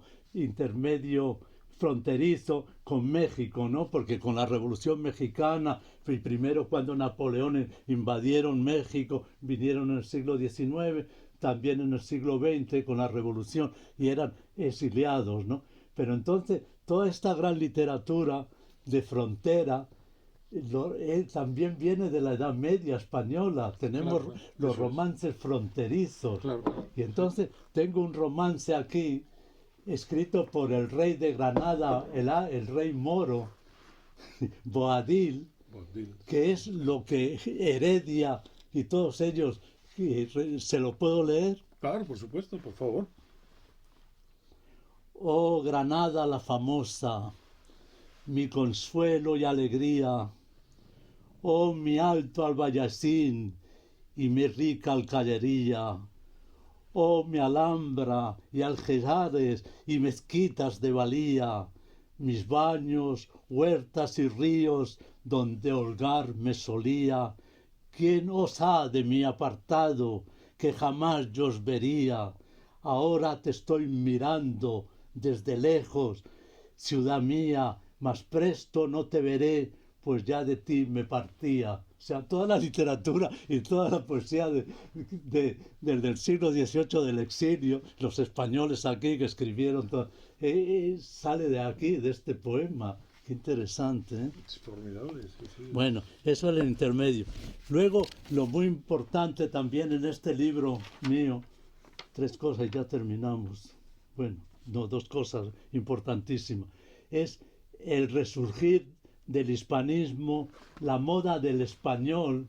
B: fronterizo con México, ¿no? Porque con la Revolución Mexicana, y primero cuando Napoleón invadieron México, vinieron en el siglo XIX, también en el siglo XX con la Revolución, y eran exiliados, ¿no? Pero entonces toda esta gran literatura de frontera también viene de la Edad Media española.
A: claro,
B: Tenemos
A: claro,
B: los
A: eso es,
B: romances fronterizos.
A: claro, claro,
B: Y
A: sí.
B: entonces tengo un romance aquí escrito por el rey de Granada, el rey moro, Boadil,
A: Boabdil, sí,
B: que
A: sí.
B: es lo que Heredia y todos ellos, ¿se lo puedo leer?
A: Claro, por supuesto, por favor.
B: Oh Granada la famosa, mi consuelo y alegría, oh mi alto Albayacín y mi rica alcallería, oh mi Alhambra y aljezares y mezquitas de valía, mis baños, huertas y ríos donde holgar me solía, ¿quién os ha de mí apartado que jamás yo os vería? Ahora te estoy mirando desde lejos, ciudad mía, mas presto no te veré, pues ya de ti me partía. O sea, toda la literatura y toda la poesía desde el siglo XVIII del exilio, los españoles aquí que escribieron todo, sale de aquí, de este poema. Qué interesante, ¿eh?
A: Es formidable, sí, sí.
B: Bueno, eso es el intermedio. Luego, lo muy importante también en este libro mío, tres cosas y ya terminamos. Bueno, no, dos cosas importantísimas. Es el resurgir del hispanismo, la moda del español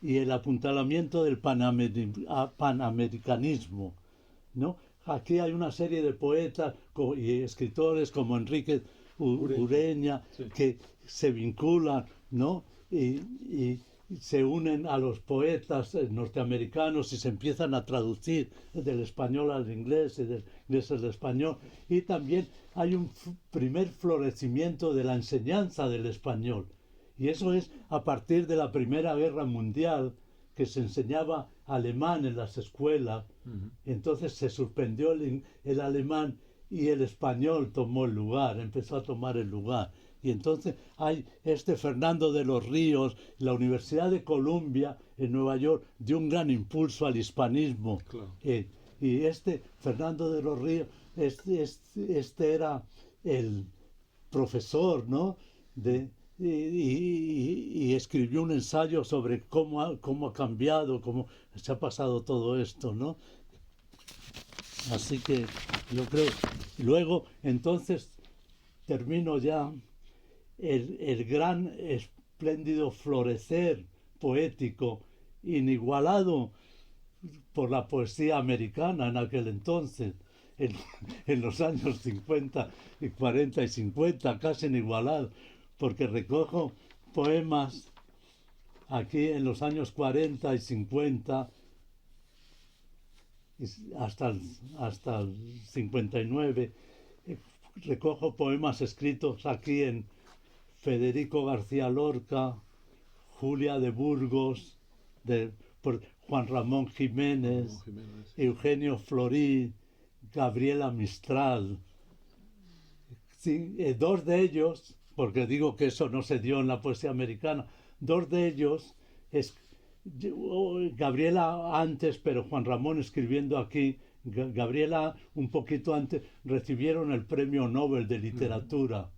B: y el apuntalamiento del panamericanismo, ¿no? Aquí hay una serie de poetas y escritores como Enrique
A: Ureña,
B: Ureña
A: sí.
B: que se vinculan, ¿no? Y se unen a los poetas norteamericanos y se empiezan a traducir del español al inglés y del inglés al español. Y también hay un primer florecimiento de la enseñanza del español. Y eso es a partir de la Primera Guerra Mundial, que se enseñaba alemán en las escuelas.
A: Ujú.
B: Entonces se suspendió el alemán y el español tomó el lugar, empezó a tomar el lugar. Y entonces hay Fernando de los Ríos, la Universidad de Columbia en Nueva York dio un gran impulso al hispanismo.
A: Claro.
B: Y Fernando de los Ríos, este era el profesor, ¿no? Y escribió un ensayo sobre cómo ha cambiado, cómo se ha pasado todo esto, ¿no? Así que yo creo. Luego, entonces, termino ya el gran, espléndido florecer poético, inigualado por la poesía americana en aquel entonces, en, en los años 50 y 40 y 50, casi inigualado, porque recojo poemas aquí en los años 40 y 50 hasta el 59. Recojo poemas escritos aquí en Federico García Lorca, Julia de Burgos, por Juan Ramón Jiménez, Eugenio Florí, Gabriela Mistral. Sí, dos de ellos, porque digo que eso no se dio en la poesía americana, dos de ellos, Gabriela antes, pero Juan Ramón escribiendo aquí, Gabriela un poquito antes, recibieron el Premio Nobel de Literatura.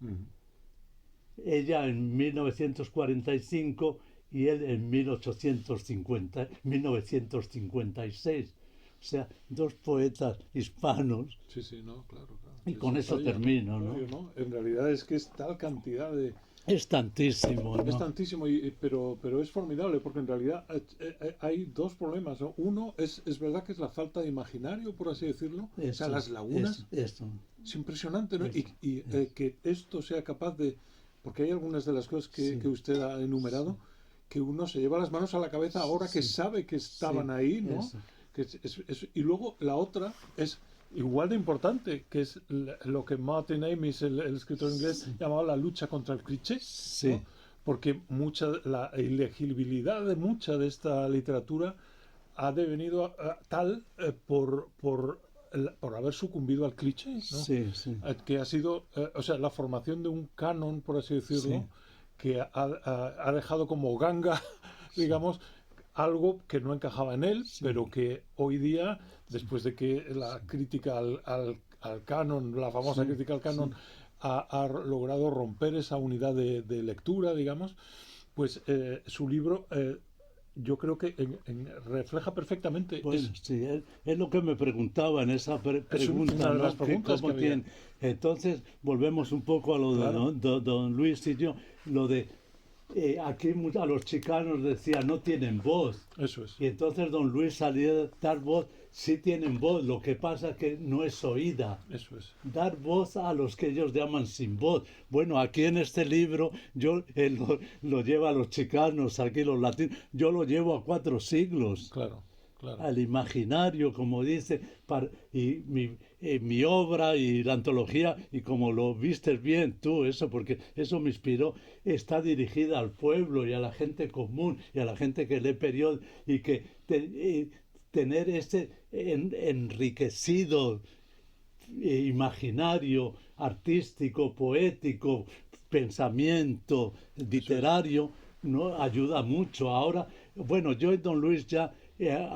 B: Ella en 1945 y él en 1956. O sea, dos poetas hispanos.
A: Sí, sí, no, claro.
B: Y con eso termino, ¿no?
A: ¿no? En realidad es que es tal cantidad de...
B: Es tantísimo, ¿no?
A: Es tantísimo, pero es formidable, porque en realidad hay dos problemas, ¿no? Uno es verdad que es la falta de imaginario, por así decirlo.
B: Eso,
A: o sea, las lagunas.
B: Es
A: impresionante, ¿no?
B: Eso,
A: Que esto sea capaz de... Porque hay algunas de las cosas que usted ha enumerado que uno se lleva las manos a la cabeza ahora que sabe que estaban ahí, ¿no? Y luego la otra es igual de importante, que es lo que Martin Amis, el escritor inglés, llamaba la lucha contra el cliché, ¿no? Porque la ilegibilidad de mucha de esta literatura ha devenido por haber sucumbido al cliché, ¿no? Que ha sido, o sea, la formación de un canon, por así decirlo, que ha dejado como ganga, digamos, algo que no encajaba en él, pero que hoy día, después de que la crítica al canon, la famosa crítica al canon, ha logrado romper esa unidad de lectura, digamos, pues su libro... yo creo que refleja perfectamente.
B: Bueno, es lo que me preguntaba en esa pregunta,
A: una de las preguntas
B: ¿cómo tiene? Entonces, volvemos un poco a lo de don Luis y yo, lo de aquí a los chicanos decía no tienen voz.
A: Eso es.
B: Y entonces don Luis salía a dar voz, sí tienen voz, lo que pasa que no es oída.
A: Eso es.
B: Dar voz a los que ellos llaman sin voz. Bueno, aquí en este libro yo lo llevo a los chicanos, aquí los latinos, yo lo llevo a 4 siglos.
A: Claro.
B: Al imaginario, como dice, y mi obra y la antología, y como lo vistes bien tú, eso, porque eso me inspiró, está dirigida al pueblo y a la gente común y a la gente que lee periódicos y que tener ese enriquecido imaginario, artístico, poético, pensamiento literario, ¿no? Ayuda mucho. Ahora, bueno, yo y don Luis ya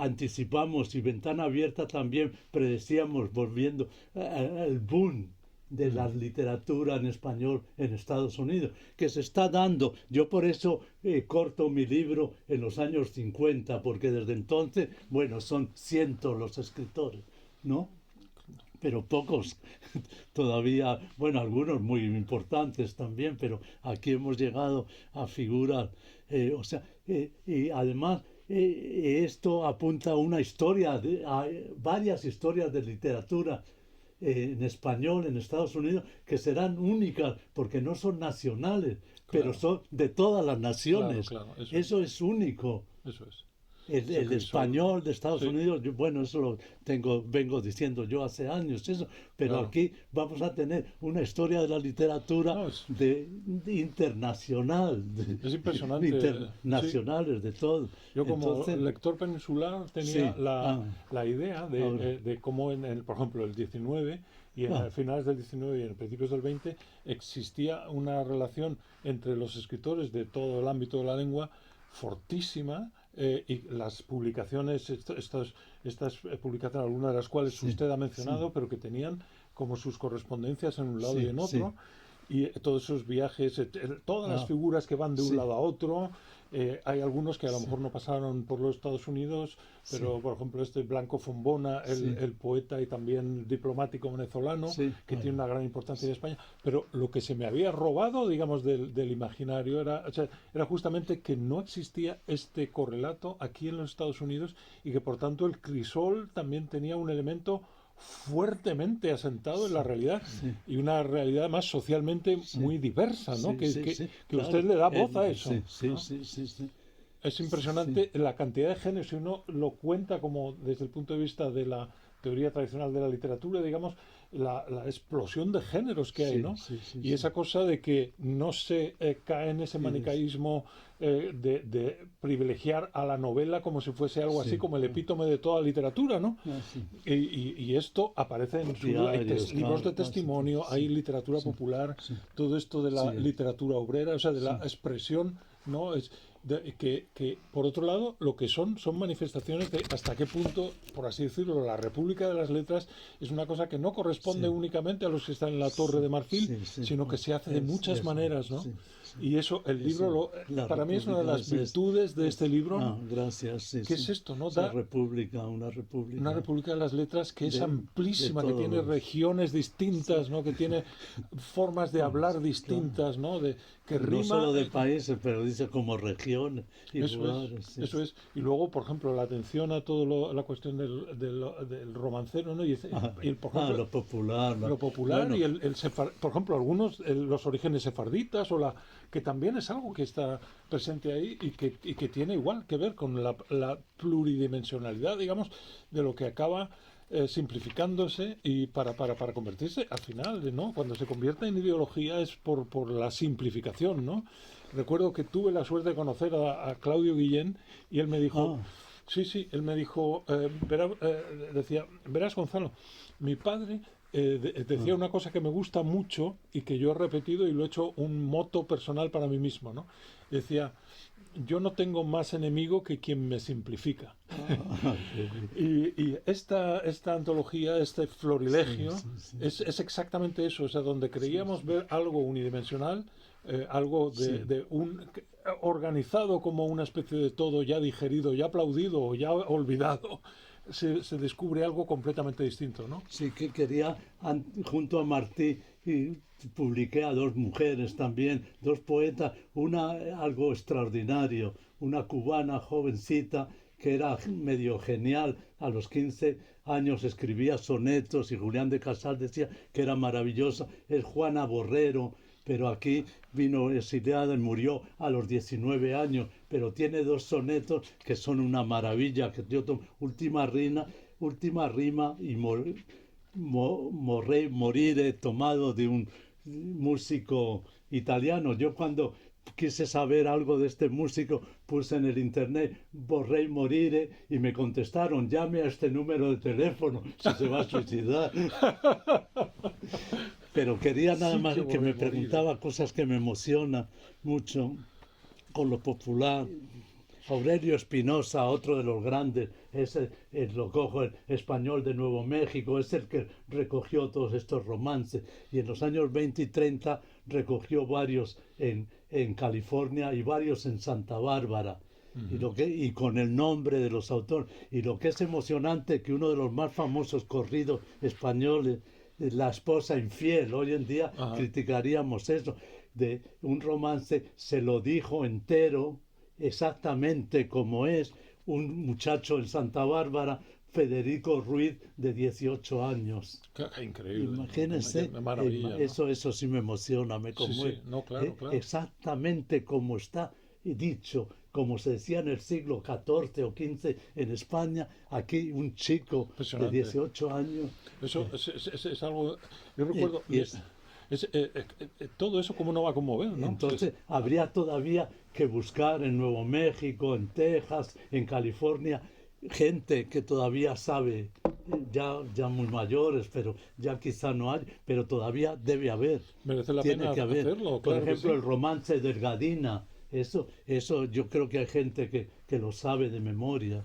B: anticipamos y Ventana Abierta también predecíamos, volviendo el boom de la literatura en español en Estados Unidos, que se está dando. Yo por eso corto mi libro en los años 50, porque desde entonces, bueno, son cientos los escritores, ¿no? Pero pocos todavía, bueno, algunos muy importantes también, pero aquí hemos llegado a figuras, y además esto apunta a una historia, a varias historias de literatura en español en Estados Unidos que serán únicas porque no son nacionales, pero son de todas las naciones. Eso es único.
A: Eso es.
B: El español de Estados Unidos, bueno, eso lo vengo diciendo yo hace años, eso, pero aquí vamos a tener una historia de la literatura internacional.
A: Es impresionante.
B: Internacionales, de todo.
A: Yo como lector peninsular tenía la idea de cómo, por ejemplo, el 19 y en finales del 19 y en principios del 20 existía una relación entre los escritores de todo el ámbito de la lengua fortísima. Y las publicaciones, estas publicaciones, algunas de las cuales usted ha mencionado, pero que tenían como sus correspondencias en un lado y en otro, y todos esos viajes, todas las figuras que van de un lado a otro. Hay algunos que a lo mejor no pasaron por los Estados Unidos, pero por ejemplo Blanco Fombona, el poeta y también diplomático venezolano, que tiene una gran importancia en España. Pero lo que se me había robado, digamos, del imaginario era justamente que no existía este correlato aquí en los Estados Unidos y que por tanto el crisol también tenía un elemento fuertemente asentado en la realidad y una realidad más socialmente muy diversa, ¿no? Que
B: claro.
A: usted le da voz a eso.
B: Sí.
A: Es impresionante la cantidad de géneros, si uno lo cuenta como desde el punto de vista de la teoría tradicional de la literatura, digamos, la explosión de géneros que hay,
B: sí,
A: ¿no?
B: sí, sí,
A: Y
B: sí.
A: esa cosa de que no se cae en ese
B: Sí,
A: manicaísmo de privilegiar a la novela como si fuese algo así
B: sí,
A: como el epítome de toda literatura, ¿no?
B: sí.
A: Y esto aparece en su libro, hay
B: Diarios,
A: libros de
B: cartas, y todo.
A: testimonio, hay
B: Sí,
A: literatura
B: sí,
A: popular,
B: sí,
A: todo esto de la
B: sí,
A: literatura obrera, o sea, de la
B: sí,
A: expresión, ¿no? Que por otro lado, lo que son manifestaciones de hasta qué punto, por así decirlo, la República de las Letras es una cosa que no corresponde
B: sí,
A: únicamente a los que están en la Torre
B: sí,
A: de Marfil,
B: sí, sí.
A: sino que se hace de muchas
B: Eso,
A: maneras, ¿no?
B: sí, sí.
A: Y eso, el libro,
B: Eso, la
A: para mí es una de
B: República
A: las
B: esa
A: virtudes de este libro, ¿no?
B: gracias, sí,
A: ¿Qué es
B: sí.
A: esto, no?
B: Esa
A: Da
B: república, una
A: una
B: república
A: República de las Letras que es
B: de
A: amplísima, que
B: todos
A: tiene
B: los...
A: regiones
B: Sí,
A: distintas, ¿no? Que tiene formas de hablar
B: claro.
A: distintas, ¿no? Que
B: No
A: rima.
B: solo de países, pero dice como regiones y
A: Eso es,
B: lugares. Sí,
A: eso es. Y luego, por ejemplo, la atención a toda la cuestión del romancero, ¿no? Y, por ejemplo,
B: lo popular.
A: lo popular
B: Bueno,
A: y por ejemplo, algunos, los orígenes sefarditas que también es algo que está presente ahí y que tiene igual que ver con la pluridimensionalidad, digamos, de lo que acaba simplificándose y para convertirse al final, ¿no? Cuando se convierte en ideología es por la simplificación, ¿no? Recuerdo que tuve la suerte de conocer a Claudio Guillén y él me dijo,
B: ah,
A: sí, sí, él me dijo, decía, verás Gonzalo, mi padre decía
B: ah,
A: una cosa que me gusta mucho y que yo he repetido y lo he hecho un moto personal para mí mismo, ¿no? Decía, yo no tengo más enemigo que quien me simplifica.
B: qué bien.
A: Y esta antología, este
B: Sí,
A: florilegio,
B: sí, sí,
A: es exactamente eso, o sea, donde creíamos ver algo unidimensional, algo
B: sí.
A: organizado como una especie de todo ya digerido, ya aplaudido o ya olvidado, se descubre algo completamente distinto, ¿no?
B: Sí, que quería, junto a Martí, y publiqué a dos mujeres también, dos poetas, una algo extraordinario, una cubana jovencita que era medio genial, a los 15 años escribía sonetos y Julián de Casal decía que era maravillosa, es Juana Borrero, pero aquí vino exiliada y murió a los 19 años, pero tiene dos sonetos que son una maravilla, que yo tomo, última rima y morire tomado de un músico italiano. Yo cuando quise saber algo de este músico puse en el internet Vorrei morire y me contestaron llame a este número de teléfono si se va a suicidar. Pero quería nada
A: Sí
B: más
A: que
B: que me
A: volver a morir.
B: preguntaba cosas que me emocionan mucho con lo popular. Aurelio Espinosa, otro de los grandes, lo cojo el español de Nuevo México, es el que recogió todos estos romances y en los años 20 y 30 recogió varios en California y varios en Santa Bárbara. Y con el nombre de los autores. Y lo que es emocionante que uno de los más famosos corridos españoles, La esposa infiel, hoy en día
A: Ajá.
B: criticaríamos eso, de un romance, se lo dijo entero exactamente como es un muchacho en Santa Bárbara, Federico Ruiz, de 18 años.
A: Qué increíble,
B: Imagínense,
A: qué maravilla, ¿no?
B: eso sí me emociona, me
A: Sí, sí,
B: conmueve.
A: no, claro, claro.
B: Exactamente como está dicho, como se decía en el siglo XIV o XV en España, aquí un chico de
A: Impresionante.
B: 18 años.
A: Eso es algo. Yo
B: eh,
A: recuerdo.
B: y es,
A: Todo eso, ¿cómo no va a conmover, no?
B: Entonces, habría todavía que buscar en Nuevo México, en Texas, en California, gente que todavía sabe, ya muy mayores, pero ya quizá no hay, pero todavía debe haber,
A: Merece la
B: tiene
A: pena
B: que haber.
A: hacerlo,
B: Por
A: claro que
B: ejemplo,
A: sí.
B: el romance de Gadina, eso yo creo que hay gente que lo sabe de memoria,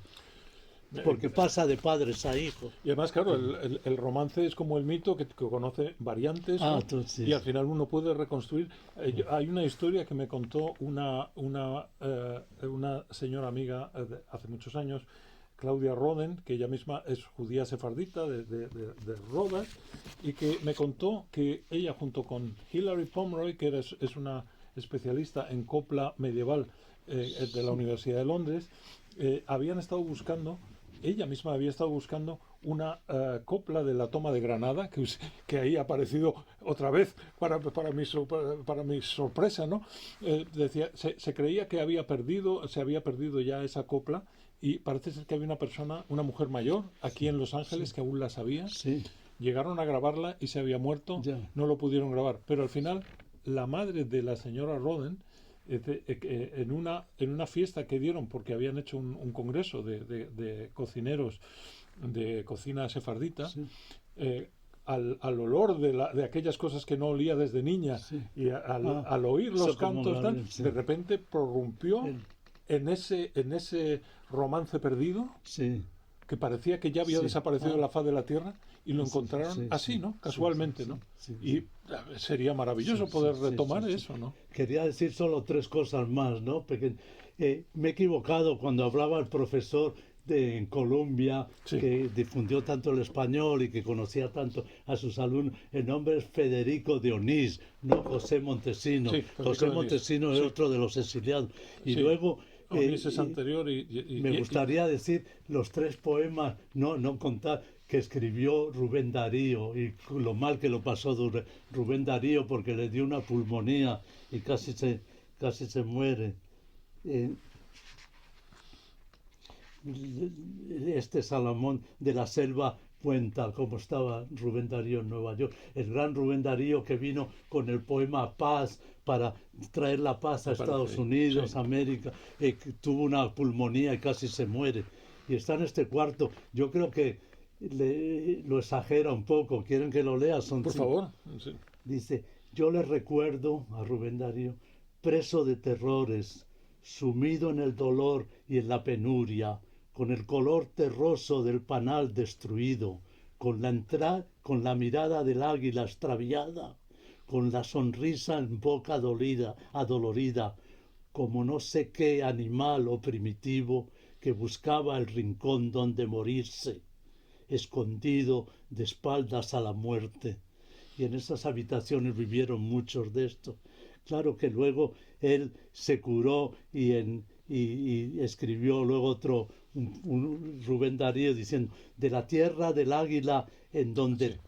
B: porque pasa de padres a hijos.
A: Y además, claro, el romance es como el mito que conoce variantes, ¿no? Y al
B: Entonces,
A: final uno puede reconstruir. Hay una historia que me contó una señora amiga hace muchos años, Claudia Roden, que ella misma es judía sefardita de Rodas, y que me contó que ella junto con Hilary Pomeroy, que es una especialista en copla medieval de la Universidad de Londres, habían estado buscando ella misma había estado buscando una copla de la toma de Granada, que ahí ha aparecido otra vez para mi sorpresa, ¿no? Decía, se creía que se había perdido ya esa copla, y parece ser que había una mujer mayor aquí en Los Ángeles que aún la sabía.
B: Sí.
A: Llegaron a grabarla y se había muerto,
B: Ya.
A: no lo pudieron grabar, pero al final la madre de la señora Roden, en una fiesta que dieron, porque habían hecho un congreso de cocineros de cocina sefardita,
B: Sí.
A: al olor de aquellas cosas que no olía desde niña,
B: Sí.
A: y al oír los
B: eso como
A: cantos,
B: sí.
A: de repente prorrumpió
B: El-
A: en ese romance perdido,
B: Sí.
A: que parecía que ya había
B: Sí.
A: desaparecido de la faz de la tierra, y lo
B: Sí,
A: encontraron
B: sí,
A: así,
B: sí,
A: ¿no?
B: sí,
A: Casualmente,
B: sí,
A: ¿no?
B: sí,
A: Y
B: sí.
A: sería maravilloso
B: Sí,
A: poder
B: sí, sí,
A: retomar
B: sí, sí.
A: eso, ¿no?
B: Quería decir solo 3 cosas más, ¿no? Porque me he equivocado cuando hablaba el profesor en Colombia,
A: Sí.
B: que difundió tanto el español y que conocía tanto a sus alumnos. El nombre es Federico de Onís, no José Montesino.
A: Sí, Federico
B: José
A: de Onís,
B: Montesino es
A: sí.
B: otro de los exiliados. Y
A: Sí.
B: luego...
A: Onís es anterior y
B: me gustaría decir los 3 poemas, no contar, que escribió Rubén Darío, y lo mal que lo pasó Rubén Darío, porque le dio una pulmonía y casi se muere. Eh, este Salomón de la Selva cuenta cómo estaba Rubén Darío en Nueva York, el gran Rubén Darío que vino con el poema Paz para traer la paz a
A: Me parece,
B: Estados Unidos,
A: sí.
B: América, que tuvo una pulmonía y casi se muere. Y está en este cuarto. Yo creo que lo exagera un poco. ¿Quieren que lo lea?
A: Por favor. Sí.
B: Dice, yo le recuerdo a Rubén Darío, preso de terrores, sumido en el dolor y en la penuria, con el color terroso del panal destruido, con la mirada del águila extraviada, con la sonrisa en boca adolorida, como no sé qué animal o primitivo que buscaba el rincón donde morirse, escondido de espaldas a la muerte. Y en esas habitaciones vivieron muchos de estos. Claro que luego él se curó y escribió luego otro, Rubén Darío, diciendo, de la tierra del águila en donde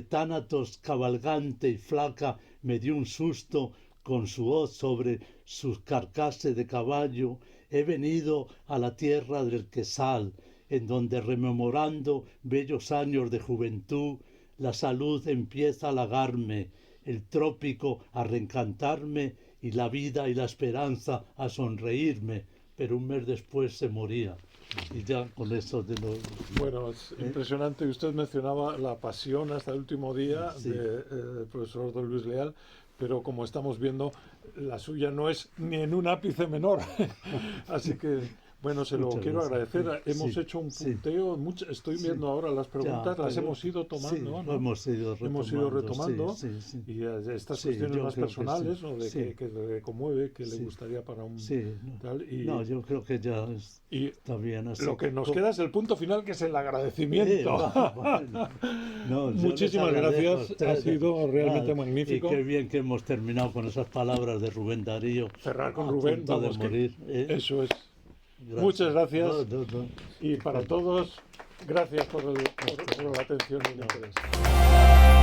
B: Tánatos cabalgante y flaca me dio un susto con su hoz sobre sus carcases de caballo, he venido a la tierra del Quesal, en donde rememorando bellos años de juventud, la salud empieza a halagarme, el trópico a reencantarme y la vida y la esperanza a sonreírme, pero un mes después se moría. Y ya con eso de lo...
A: Bueno, es impresionante. Usted mencionaba la pasión hasta el último día
B: Sí.
A: del profesor Don Luis Leal, pero como estamos viendo, la suya no es ni en un ápice menor. Así que, bueno, se lo
B: Muchas
A: quiero
B: gracias.
A: agradecer.
B: Sí,
A: Hemos
B: sí,
A: hecho un
B: sí.
A: punteo, estoy
B: Sí.
A: viendo ahora las preguntas,
B: Ya,
A: las
B: pero-
A: hemos ido tomando,
B: sí,
A: ¿no?
B: lo hemos ido retomando,
A: retomando,
B: sí.
A: y estas
B: Sí,
A: cuestiones
B: yo
A: más
B: creo que
A: personales,
B: sí.
A: ¿no? De
B: Sí.
A: que le conmueve, que le
B: Sí.
A: gustaría para un
B: Sí, no.
A: tal,
B: No, yo creo que ya
A: y
B: está bien así.
A: lo que nos queda es el punto final, que es el agradecimiento.
B: Bueno. No, yo
A: Muchísimas
B: les agradezco a
A: gracias, ha
B: ustedes.
A: sido realmente
B: Nada,
A: magnífico.
B: Y qué bien que hemos terminado con esas palabras de Rubén Darío.
A: Cerrar con
B: a
A: Rubén,
B: punto
A: vamos,
B: de
A: que
B: morir.
A: eso es.
B: Gracias.
A: Muchas gracias.
B: No.
A: Y para todos, gracias por la atención y el interés.